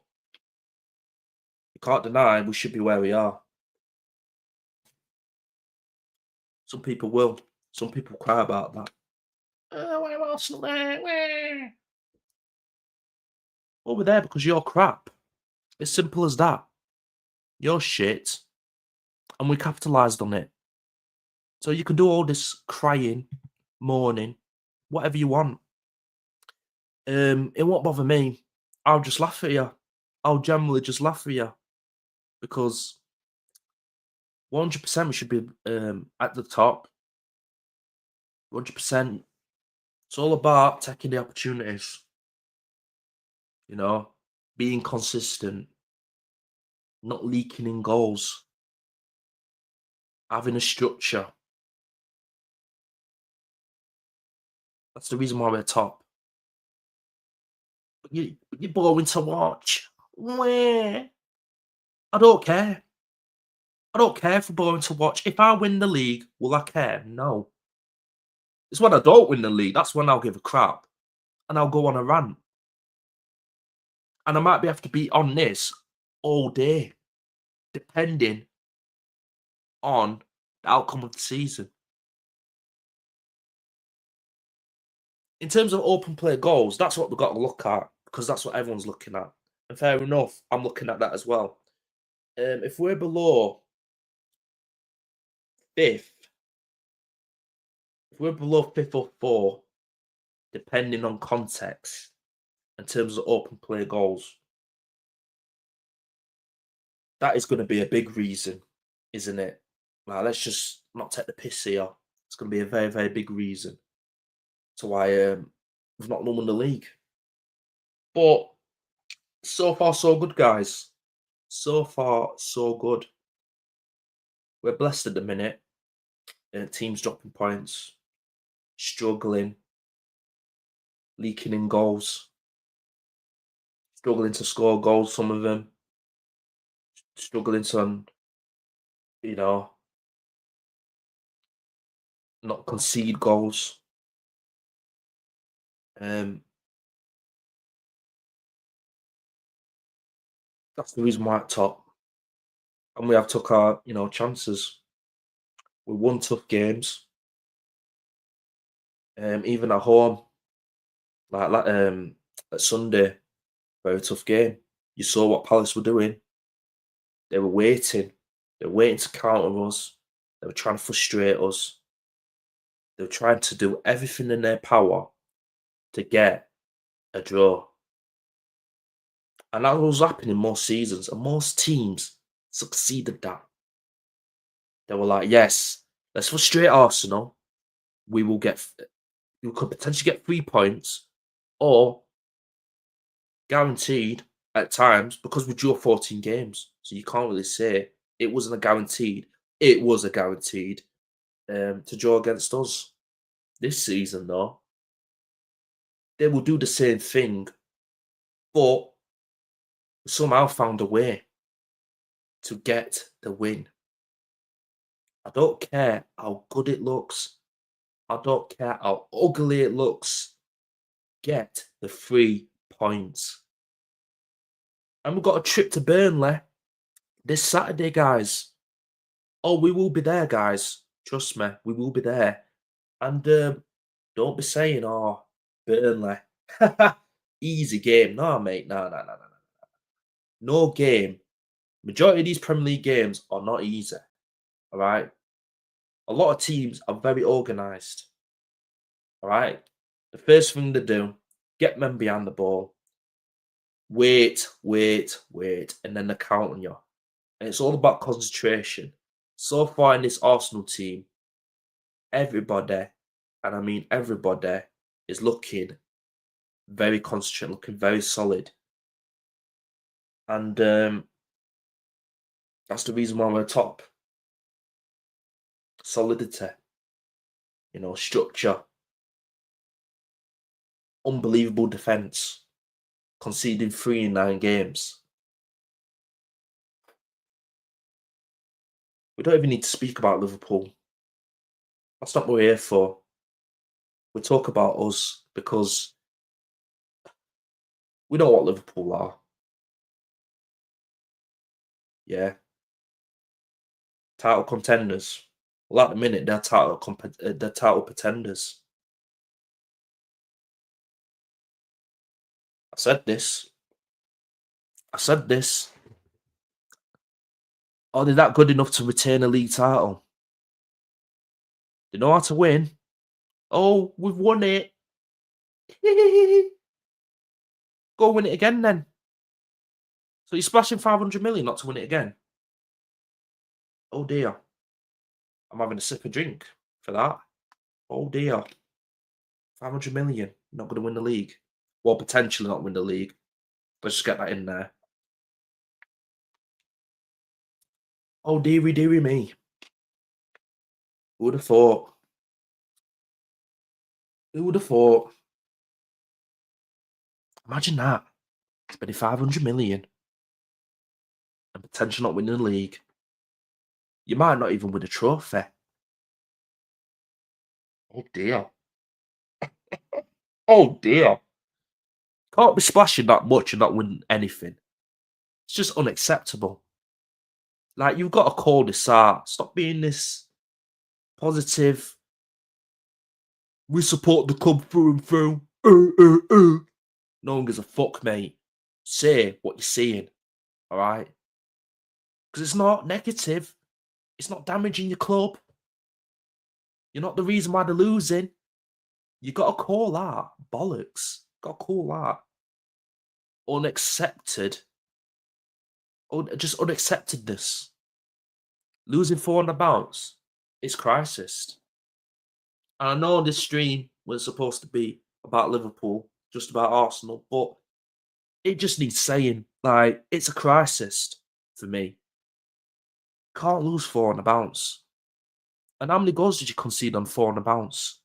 can't deny we should be where we are. Some people will. Some people cry about that. Oh, why Arsenal there? Where? Well, we're there because you're crap. It's simple as that. You're shit. And we capitalised on it. So you can do all this crying, mourning, whatever you want. It won't bother me. I'll just laugh at you. I'll generally just laugh at you. Because 100% we should be at the top. 100%. It's all about taking the opportunities. You know, being consistent, not leaking in goals, having a structure. That's the reason why we're top. But you're boring to watch. Where? I don't care. I don't care if we're boring to watch. If I win the league, will I care? No. It's when I don't win the league, that's when I'll give a crap. And I'll go on a rant. And I might be have to be on this all day, depending on the outcome of the season. In terms of open play goals, that's what we've got to look at because that's what everyone's looking at. And fair enough, I'm looking at that as well. If we're below fifth, if we're below fifth or fourth, depending on context, in terms of open play goals, that is going to be a big reason, isn't it? Now, let's just not take the piss here. It's going to be a very, very big reason to why we've not won the league. But so far, so good, guys. So far, so good. We're blessed at the minute. Teams dropping points, struggling, leaking in goals, struggling to score goals, some of them, struggling to, you know, not concede goals. That's the reason why at top. And we have took our, chances. We won tough games. Even at home, like at Sunday, very tough game. You saw what Palace were doing. They were waiting. They were waiting to counter us. They were trying to frustrate us. They were trying to do everything in their power to get a draw. And that was happening most seasons, and most teams succeeded that. They were like, yes, let's frustrate Arsenal. We could potentially get 3 points, or guaranteed at times, because we drew 14 games. So you can't really say it wasn't a guaranteed. It was a guaranteed to draw against us. This season, though, they will do the same thing, but somehow found a way to get the win. I don't care how good it looks. I don't care how ugly it looks. Get the 3 points. And we've got a trip to Burnley this Saturday, guys. Oh, we will be there, guys. Trust me, we will be there. And don't be saying, "Oh, Burnley, easy game." No, mate. No, no, no, no, no. No game. Majority of these Premier League games are not easy. All right. A lot of teams are very organised. All right. The first thing to do, get men behind the ball. Wait, wait, wait, and then they count on you. And it's all about concentration. So far in this Arsenal team, everybody, and I mean everybody, is looking very concentrated, looking very solid. And that's the reason why we're top. Solidity, structure, unbelievable defense, conceding 3 in 9 games. We don't even need to speak about Liverpool. That's not what we're here for. We talk about us because we know what Liverpool are. Yeah. Title contenders. Well, at the minute, they're title pretenders. I said this. I said this. Are they that good enough to retain a league title? They know how to win. Oh, we've won it. Go win it again then. So you're splashing 500 million not to win it again? Oh dear. I'm having a sip of drink for that. Oh dear. 500 million. Not going to win the league. Well, potentially not win the league. Let's just get that in there. Oh dearie me. Who would have thought? Who would have thought? Imagine that. Spending 500 million and potentially not winning the league. You might not even win a trophy. Oh dear. Oh dear. Can't be splashing that much and not win anything. It's just unacceptable. Like, you've got to call this out. Stop being this positive. We support the club through and through. No one gives a fuck, mate. Say what you're seeing. All right? Because it's not negative. It's not damaging your club. You're not the reason why they're losing. You got to call that bollocks. Got to call that unaccepted. Just unacceptedness. Losing 4 on the bounce is crisis. And I know this stream was supposed to be about Liverpool, just about Arsenal, but it just needs saying. Like, it's a crisis for me. Can't lose 4 on the bounce. And how many goals did you concede on 4 on the bounce?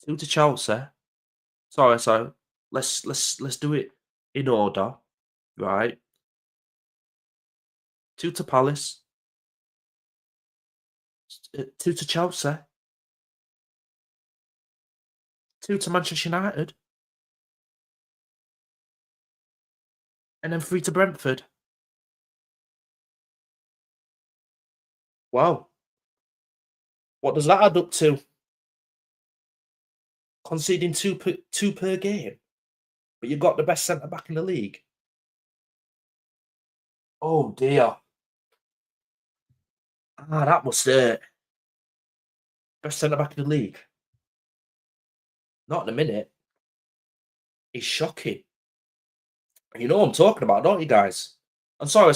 2 to Chelsea. Sorry. Let's do it in order, right? 2 to Palace. 2 to Chelsea. 2 to Manchester United. And then 3 to Brentford. Wow. What does that add up to? Conceding two per game, but you've got the best centre back in the league. Oh dear. That must hurt. Best centre back in the league. Not in a minute. It's shocking. And you know what I'm talking about, don't you guys? I'm sorry.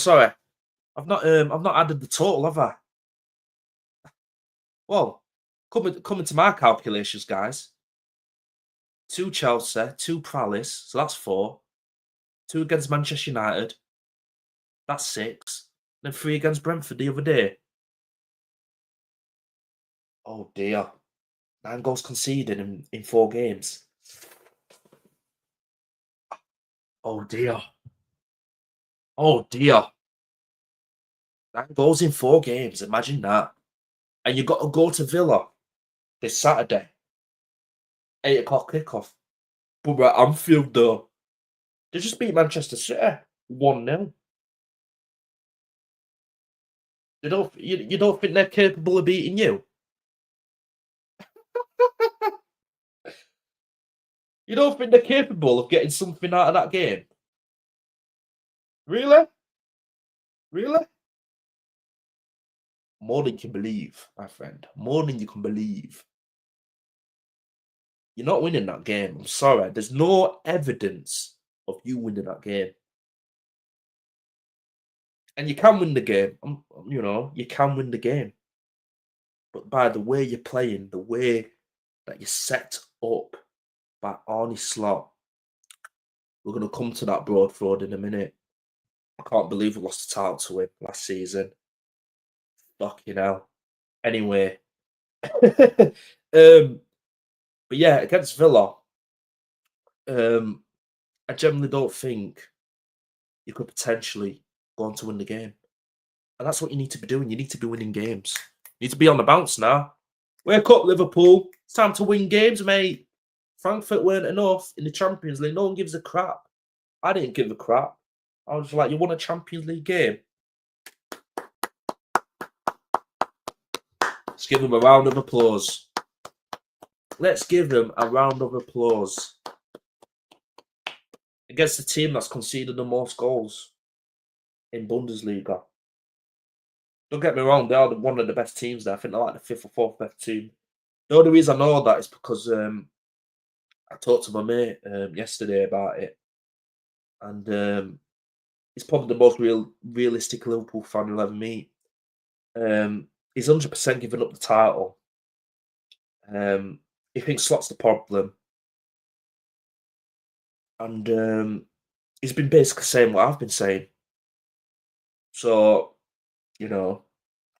I've not added the total, have I? Well, coming to my calculations, guys. 2 Chelsea, 2 Palace, so that's 4. 2 against Manchester United. That's 6. Then 3 against Brentford the other day. Oh dear. 9 goals conceded in 4 games. Oh dear. Oh dear. 9 goals in 4 games. Imagine that. And you got to go to Villa this Saturday. 8 o'clock kickoff. But we're at Anfield though. They just beat Manchester City 1-0. You don't think they're capable of beating you? You don't think they're capable of getting something out of that game? Really? Really? More than you can believe, my friend. More than you can believe. You're not winning that game. I'm sorry. There's no evidence of you winning that game. And you can win the game. You can win the game. But by the way you're playing, the way that you're set up by Arnie Slot, we're going to come to that Broad fraud in a minute. I can't believe we lost the title to him last season. Fucking hell. Anyway. But yeah, against Villa, I generally don't think you could potentially go on to win the game. And that's what you need to be doing. You need to be winning games. You need to be on the bounce now. Wake up, Liverpool. It's time to win games, mate. Frankfurt weren't enough in the Champions League. No one gives a crap. I didn't give a crap. I was like, you won a Champions League game. Let's give them a round of applause. Let's give them a round of applause. Against the team that's conceded the most goals in Bundesliga. Don't get me wrong, they are one of the best teams there. I think they're like the fifth or fourth best team. The only reason I know that is because I talked to my mate yesterday about it. And he's probably the most realistic Liverpool fan you'll ever meet. He's 100% giving up the title. He thinks Slot's the problem. And he's been basically saying what I've been saying. So, and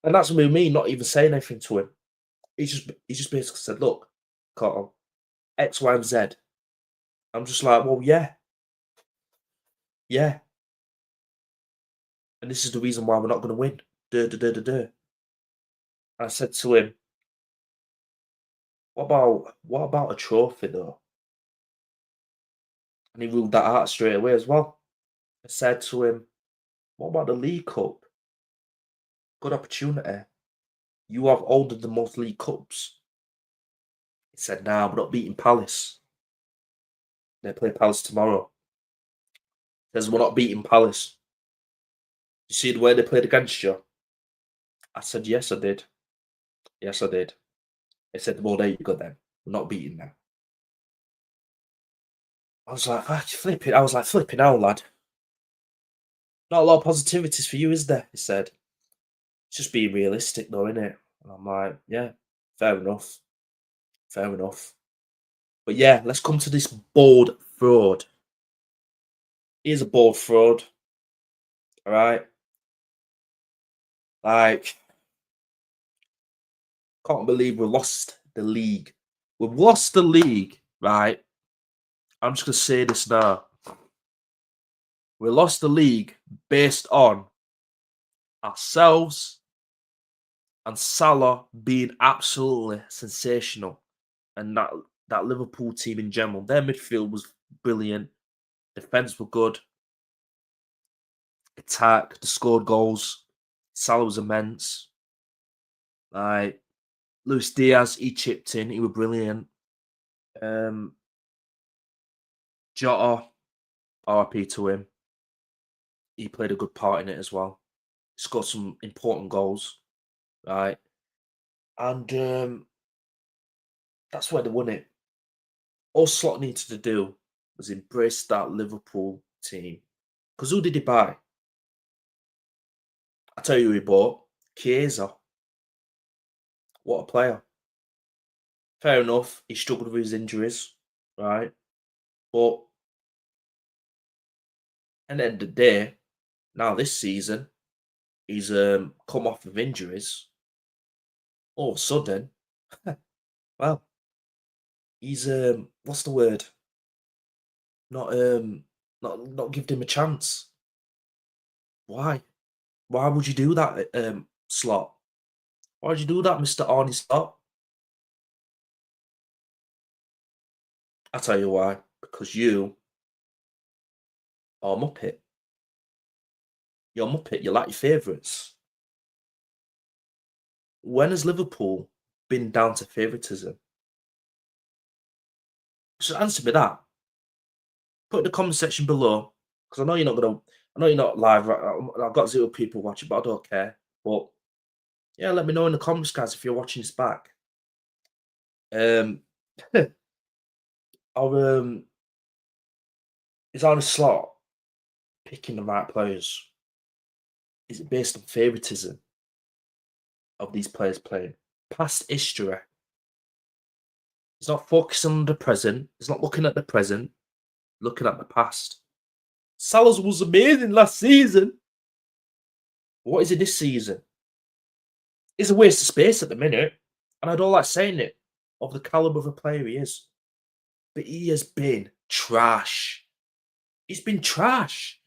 that's with me not even saying anything to him. He's just basically said, look, Carl, X, Y, and Z. I'm just like, well, yeah. Yeah. And this is the reason why we're not going to win. Duh, duh, duh, duh, duh. I said to him, what about a trophy though? And he ruled that out straight away as well. I said to him, what about the League Cup? Good opportunity. You have older the most League Cups. He said, nah, we're not beating Palace. They play Palace tomorrow. He says, we're not beating Palace. You see the way they played against you? I said, yes, I did. Yes, I did. He said, well, there you go then. We're not beating them. I was like, flipping out, lad. Not a lot of positivities for you, is there? He said. It's just being realistic, though, isn't it? And I'm like, yeah, fair enough. Fair enough. But yeah, let's come to this bold fraud. Here's a bold fraud. All right. Like, can't believe we lost the league. We've lost the league, right? I'm just going to say this now. We lost the league based on ourselves and Salah being absolutely sensational. And that Liverpool team in general, their midfield was brilliant. Defense were good. Attack, they scored goals. Salah was immense. Like Luis Diaz, he chipped in. He was brilliant. Jota, RP to him. He played a good part in it as well. He scored some important goals, right? And that's where they won it. All Slot needed to do was embrace that Liverpool team. Because who did he buy? I tell you who he bought. Chiesa. What a player. Fair enough, he struggled with his injuries, right? But at the end of the day, now this season, he's come off of injuries. All of a sudden, well, he's what's the word? Not give him a chance. Why? Why would you do that, Slot? Why would you do that, Mr. Arnie Slot? I tell you why. Because you are a Muppet. You're a Muppet. You like your favourites. When has Liverpool been down to favouritism? So answer me that. Put in the comment section below because I know you're not gonna. I know you're not live. Right, I've got 0 people watching, but I don't care. But yeah, let me know in the comments, guys, if you're watching this back. Um, our is Arne Slot picking the right players? Is it based on favouritism of these players playing? Past history. He's not focusing on the present. He's not looking at the present, looking at the past. Salah's was amazing last season. What is it this season? It's a waste of space at the minute. And I don't like saying it of the calibre of a player he is. But he has been trash. He's been trash.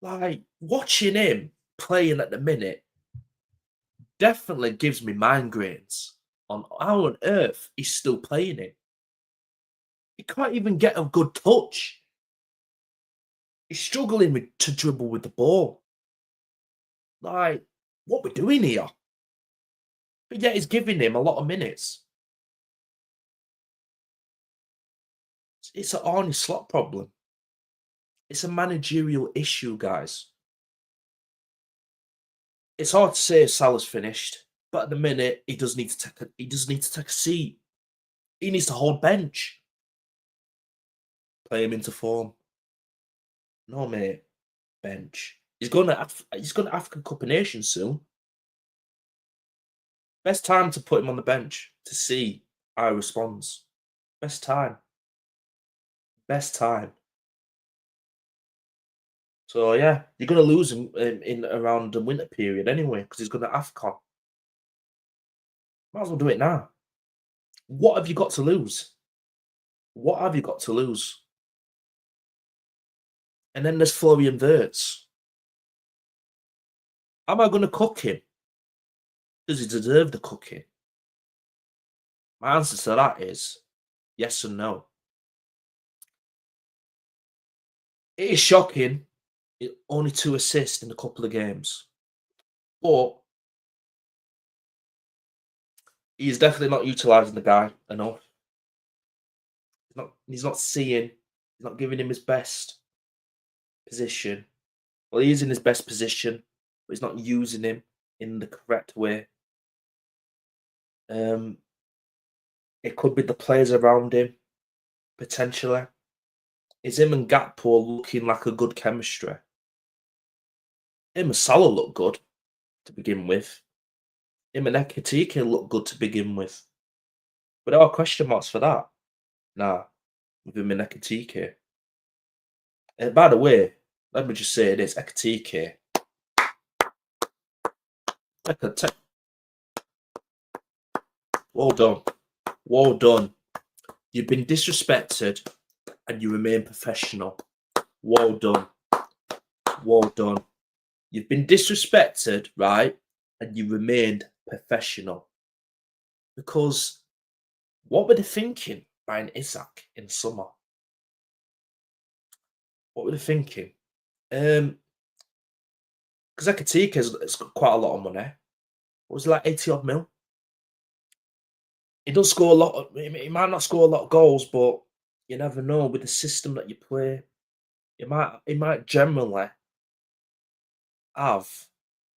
Like, watching him playing at the minute definitely gives me migraines on how on earth he's still playing it. He can't even get a good touch. He's struggling to dribble with the ball. Like, what we're doing here? But yet he's giving him a lot of minutes. It's an Arne Slot problem. It's a managerial issue, guys. It's hard to say if Salah's finished, but at the minute he does need to take a seat. He needs to hold bench. Play him into form. No, mate. Bench. He's going to African Cup of Nations soon. Best time to put him on the bench to see how he responds. Best time. Best time. So yeah, you're going to lose him in around the winter period anyway because he's going to AFCON. Might as well do it now. What have you got to lose? What have you got to lose? And then there's Florian Wirtz. Am I going to cook him? Does he deserve the cooking? My answer to that is yes and no. It is shocking. Only 2 assists in a couple of games. But he's definitely not utilising the guy enough. He's not seeing, he's not giving him his best position. Well, he is in his best position, but he's not using him in the correct way. It could be the players around him, potentially. Is him and Gakpo looking like a good chemistry? Him and Salah look good to begin with. Him and Ekitike look good to begin with. But there are question marks for that. Nah, with him and Ekitike. And by the way, let me just say this, Ekitike. Well done. Well done. You've been disrespected and you remain professional. Well done. Well done. You've been disrespected, right? And you remained professional. Because what were they thinking buying Isak in summer? What were they thinking? Because Ekitike has got quite a lot of money. What was it, like 80 odd mil? He does score a lot. He might not score a lot of goals, but you never know with the system that you play. He might generally have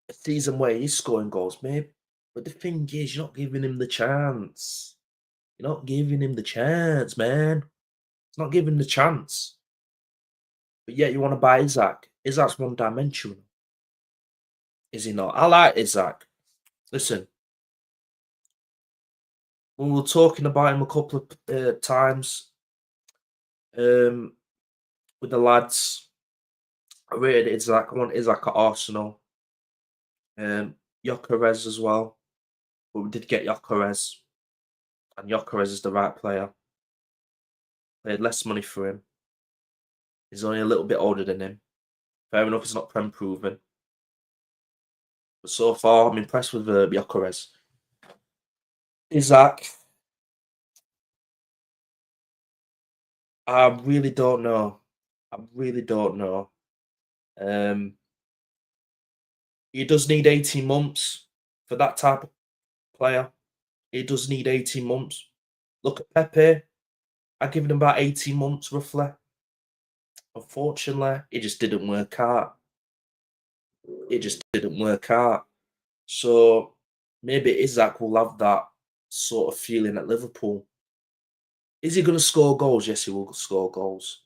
a season where he's scoring goals, maybe. But the thing is, you're not giving him the chance. You're not giving him the chance, man. It's not giving the chance. But yet you want to buy Isak. Isak's one-dimensional. Is he not? I like Isak. Listen, when we were talking about him a couple of times with the lads, I rated Isak. I want Isak at Arsenal. Gyökeres as well. But we did get Gyökeres. And Gyökeres is the right player. Paid less money for him. He's only a little bit older than him. Fair enough, it's not Prem proven. But so far, I'm impressed with Gyökeres. Isak, I really don't know. I really don't know. He does need 18 months for that type of player. He does need 18 months. Look at Pepe. I given him about 18 months roughly. Unfortunately, it just didn't work out. It just didn't work out. So maybe Isaac will have that sort of feeling at Liverpool. Is he going to score goals? Yes, he will score goals.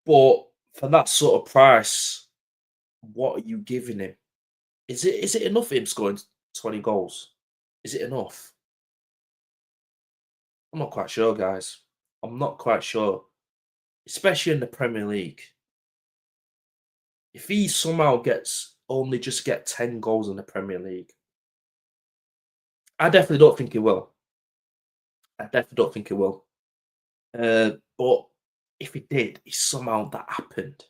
But for that sort of price, what are you giving him? Is it enough for him scoring 20 goals? Is it enough? I'm not quite sure, guys. I'm not quite sure. Especially in the Premier League. If he somehow gets only just get 10 goals in the Premier League, I definitely don't think he will. I definitely don't think he will. But if he did, if somehow that happened,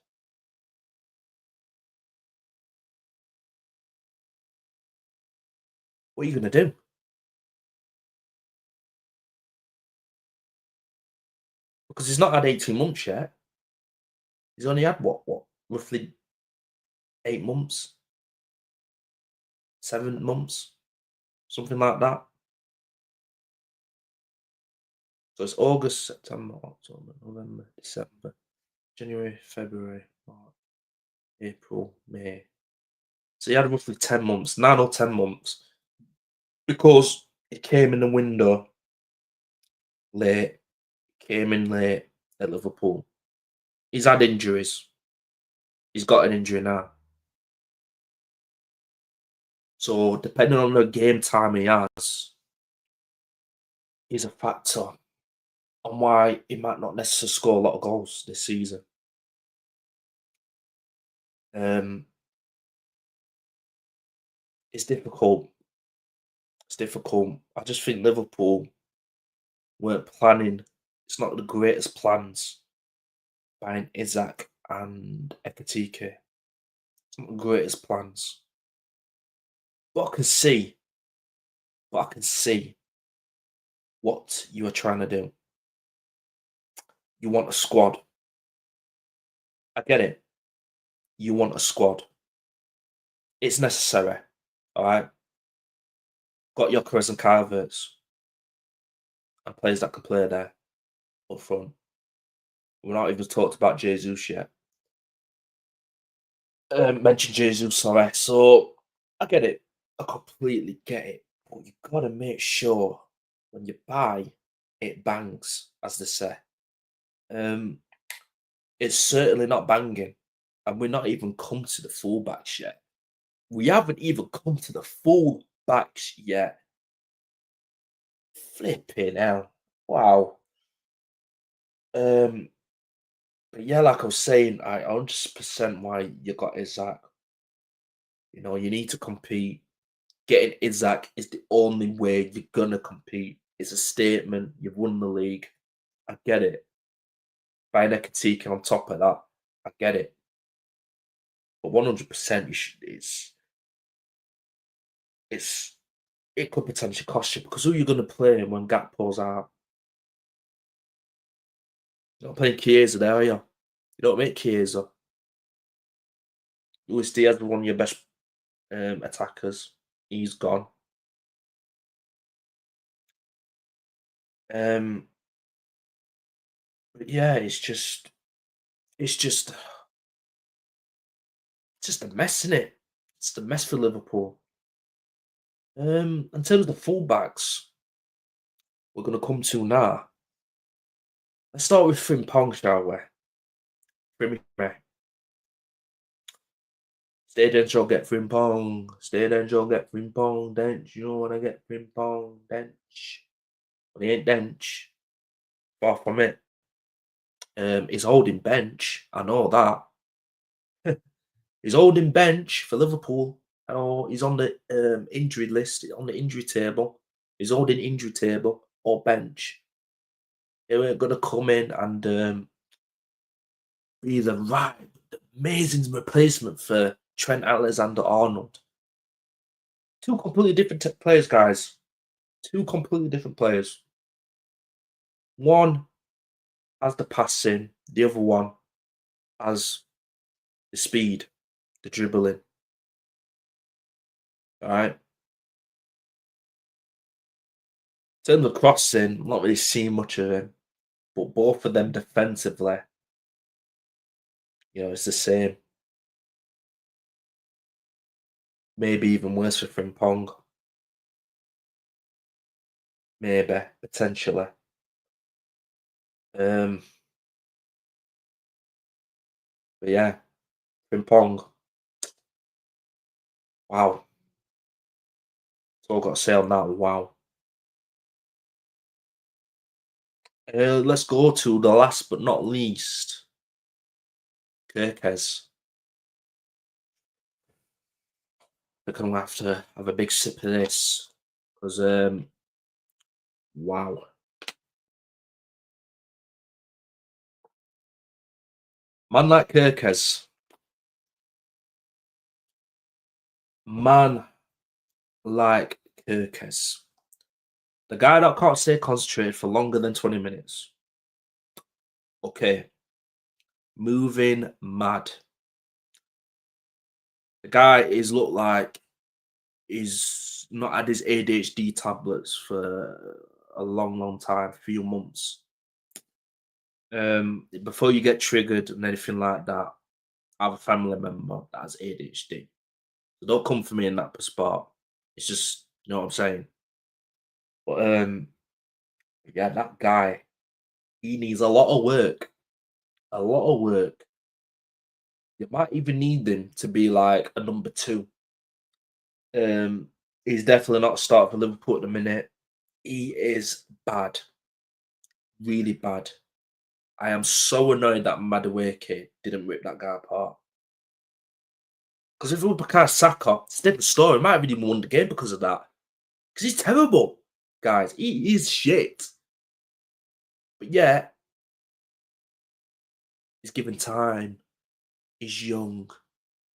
what are you going to do? Because he's not had 18 months yet. He's only had what, roughly 8 months, 7 months, something like that. So it's August, September, October, November, December, January, February, March, April, May. So he had roughly 10 months, 9 or 10 months, because he came in the window late, came in late at Liverpool. He's had injuries. He's got an injury now. So depending on the game time he has, is a factor on why he might not necessarily score a lot of goals this season. Um, it's difficult. It's difficult. I just think Liverpool weren't planning. It's not the greatest plans buying Isaac and Ekatike. It's not the greatest plans. But I can see, what you are trying to do. You want a squad. I get it. You want a squad. It's necessary. All right. Got Gyökeres and Calverts and players that can play there up front. We're not even talked about Jesus yet. Mentioned Jesus, sorry. So I get it. I completely get it. But you've got to make sure when you buy, it bangs, as they say. Um, it's certainly not banging, and we're not even come to the fullbacks yet. We haven't even come to the fullbacks yet. Flipping hell! Wow. Um, but yeah, like I was saying, I 100% why you got Isaac. You know, you need to compete. Getting Isaac is the only way you're gonna compete. It's a statement. You've won the league. I get it. Buying Ekatike on top of that, I get it. But 100%, you should. It's it could potentially cost you because who are you gonna play when Gakpo's out? You're not playing Chiesa there, are you? You don't make Chiesa. Luis Diaz was one of your best attackers. He's gone. Um, but yeah, it's just a mess, isn't it? It's the mess for Liverpool. In terms of the fullbacks, we're going to come to now. Let's start with Frimpong, shall we? Frimpong. Stay dense, get Frimpong. Stay dense, get Frimpong. Dench, you want to get Frimpong. Dench. But he ain't dench. Far from it. He's holding bench. I know that. He's holding bench for Liverpool. Oh, he's on the injury list, on the injury table. He's holding injury table or bench. They weren't going to come in and be the right, amazing replacement for Trent Alexander-Arnold. Two completely different players, guys. Two completely different players. One has the passing, the other one has the speed, the dribbling. All right. In terms of crossing, I'm not really seeing much of him. But both of them defensively, it's the same. Maybe even worse for Frimpong. Maybe, potentially. Um, but yeah, Frimpong. Wow. That's all I've got to say on that. Wow. Let's go to the last but not least, Kirkes. I think I'm gonna have to have a big sip of this because wow, man like Kirkes, man like Kirkes, the guy that can't stay concentrated for longer than 20 minutes. Okay, moving mad. The guy is looked like he's not had his ADHD tablets for a long, long time, few months. Before you get triggered and anything like that, I have a family member that has ADHD. So don't come for me in that spot. It's just, you know what I'm saying. But yeah, that guy, he needs a lot of work. A lot of work. You might even need him to be like a number two. Um, he's definitely not a start for Liverpool at the minute. He is bad, really bad. I am so annoyed that Madueke didn't rip that guy apart. Because if it was Bukayo Saka, it's a different story. Might have even won the game because of that. Because he's terrible, guys. He is shit. But yeah, he's given time. He's young.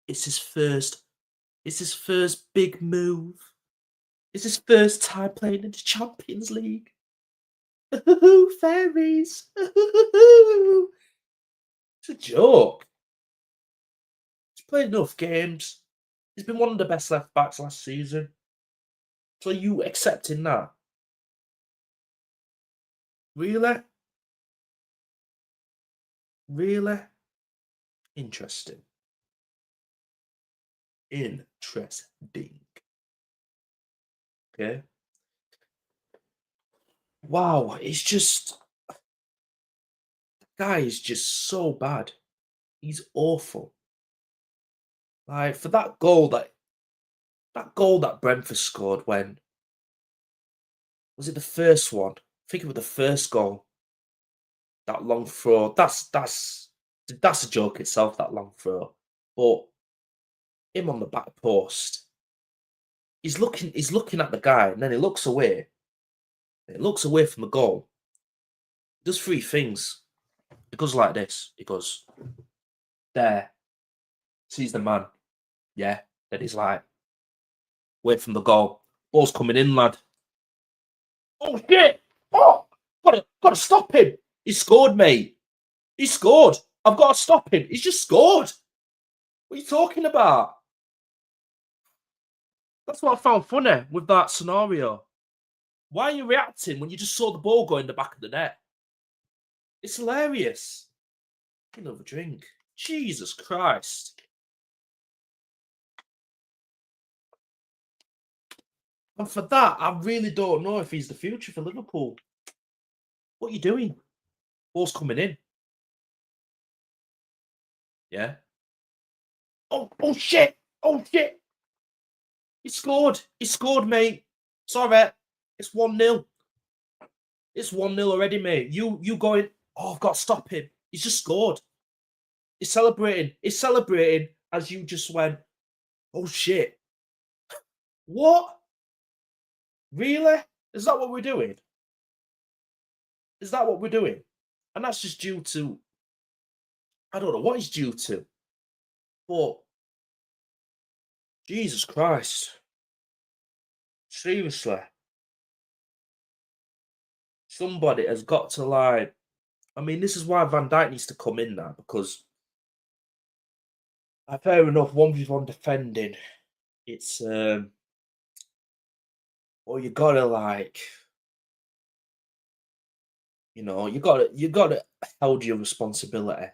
It's his first. It's his first big move. It's his first time playing in the Champions League. Fairies. It's a joke. He's played enough games. He's been one of the best left backs last season. So you accepting that? Really? Really? Interesting. Interesting. Okay. Wow, it's just guy is just so bad. He's awful. Like for that Brentford scored when was it the first one? I think it was the first goal. That long throw. That's a joke itself, that long throw. But him on the back post, he's looking at the guy and then he looks away. He looks away from the goal. Does three things. It goes like this. It goes there, sees the man. Yeah. Then he's like, wait from the goal. Ball's coming in, lad. Oh shit! Oh, gotta stop him. He scored, mate. He scored. I've got to stop him. He's just scored. What are you talking about? That's what I found funny with that scenario. Why are you reacting when you just saw the ball go in the back of the net? It's hilarious. Another drink. Jesus Christ. And for that, I really don't know if he's the future for Liverpool. What are you doing? Ball's coming in. Yeah. Oh shit! Oh shit! He scored. He scored, mate. Sorry. It's 1-0. It's 1-0 already, mate. You going, oh, I've got to stop him. He's just scored. He's celebrating. He's celebrating as you just went, oh shit. What? Really? Is that what we're doing? Is that what we're doing? And that's just due to, I don't know what it's due to, but Jesus Christ. Seriously. Somebody has got to like, I mean, this is why Van Dijk needs to come in now because fair enough, 1v1 defending. It's or you gotta like, you gotta hold your responsibility.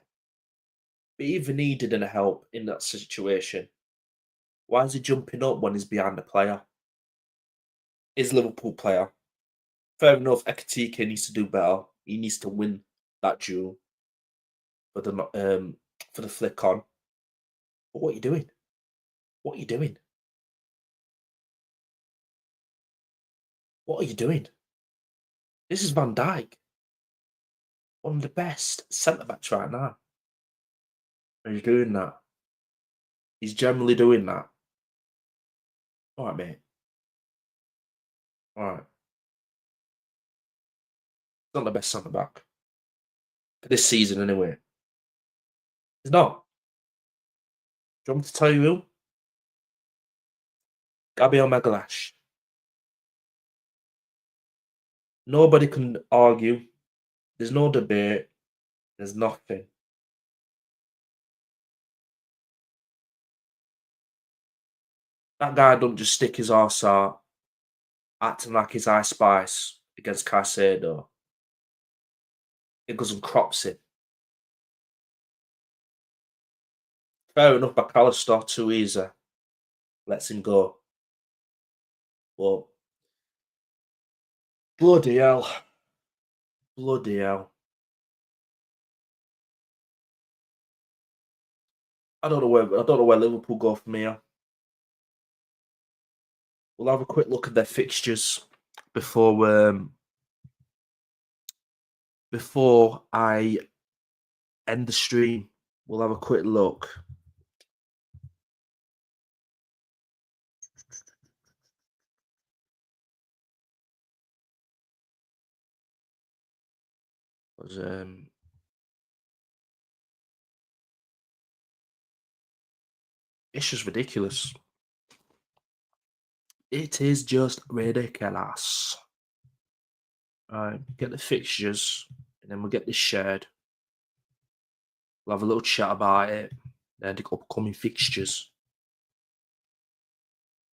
But even he didn't help in that situation. Why is he jumping up when he's behind a player? He's a Liverpool player. Fair enough, Ekatike needs to do better. He needs to win that duel for the flick on. But what are you doing? What are you doing? What are you doing? This is Van Dijk, one of the best centre backs right now. And he's doing that. He's generally doing that. All right, mate. All right. Not the best centre back for this season, anyway. He's not. Do you want me to tell you who? Gabriel Magalhaes. Nobody can argue. There's no debate. There's nothing. That guy don't just stick his arse out, acting like his Ice Spice against Caicedo. It goes and crops it. Fair enough, McAllister, too easy. Lets him go. But bloody hell. Bloody hell. I don't know where Liverpool go from here. We'll have a quick look at their fixtures before I end the stream. We'll have a quick look. It's just ridiculous. It is just ridiculous. Alright, get the fixtures, and then we'll get this shared. We'll have a little chat about it, then the upcoming fixtures.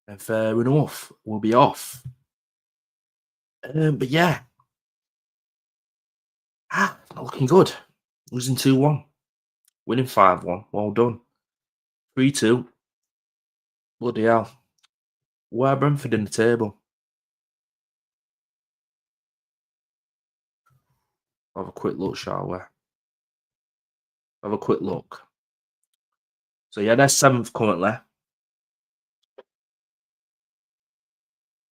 And fair enough, we'll be off. But yeah. Not looking good. Losing 2-1. Winning 5-1. Well done. 3-2. Bloody hell. Where are Brentford in the table? Have a quick look, shall we? Have a quick look. So yeah, they're 7th currently.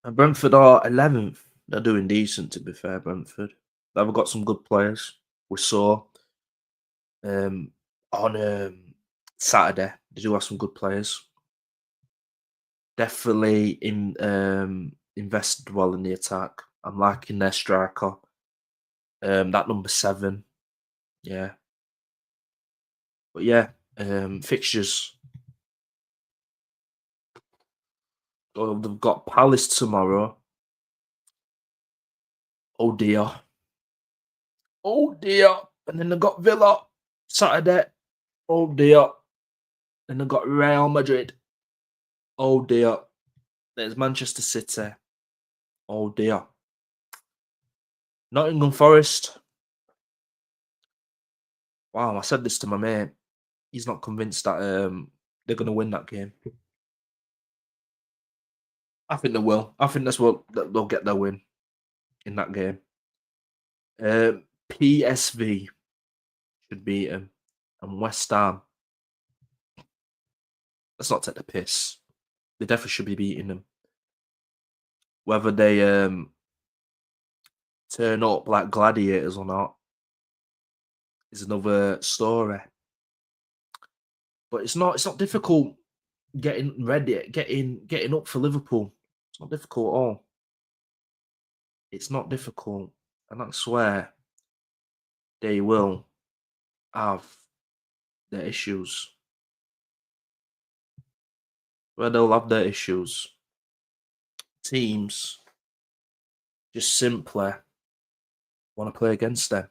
And Brentford are 11th. They're doing decent, to be fair, Brentford. They've got some good players. We saw on Saturday. They do have some good players. Definitely invested well in the attack. I'm liking their striker. That number 7. Yeah. But yeah, fixtures. Oh, they've got Palace tomorrow. Oh dear. Oh dear. And then they've got Villa Saturday. Oh dear. And they've got Real Madrid. Oh dear. There's Manchester City. Oh dear. Nottingham Forest. Wow, I said this to my mate. He's not convinced that they're going to win that game. I think they will. I think they'll get their win in that game. PSV should beat them, and West Ham. Let's not take the piss. They definitely should be beating them. Whether they turn up like gladiators or not is another story. But it's not difficult getting ready, getting up for Liverpool. It's not difficult at all. It's not difficult, and I swear they will have their issues. Where they'll have their issues. Teams just simply want to play against them.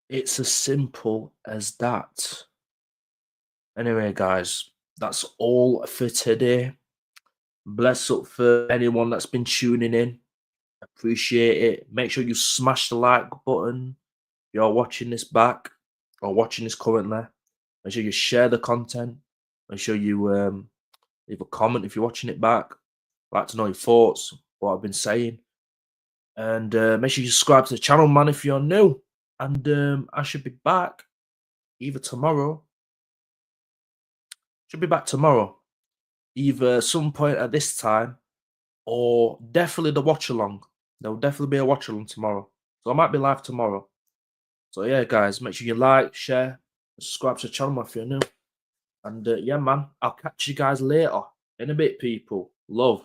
It's as simple as that. Anyway, guys, that's all for today. Bless up for anyone that's been tuning in. Appreciate it. Make sure you smash the like button if you're watching this back or watching this currently. Make sure you share the content. Make sure you leave a comment if you're watching it back. I'd like to know your thoughts, what I've been saying. And make sure you subscribe to the channel, man, if you're new. And I should be back either tomorrow. Should be back tomorrow. Either some point at this time or definitely the watch along. There'll definitely be a watch along tomorrow. So I might be live tomorrow. So yeah, guys, make sure you like, share, subscribe to the channel if you're new. And yeah, man, I'll catch you guys later. In a bit, people. Love.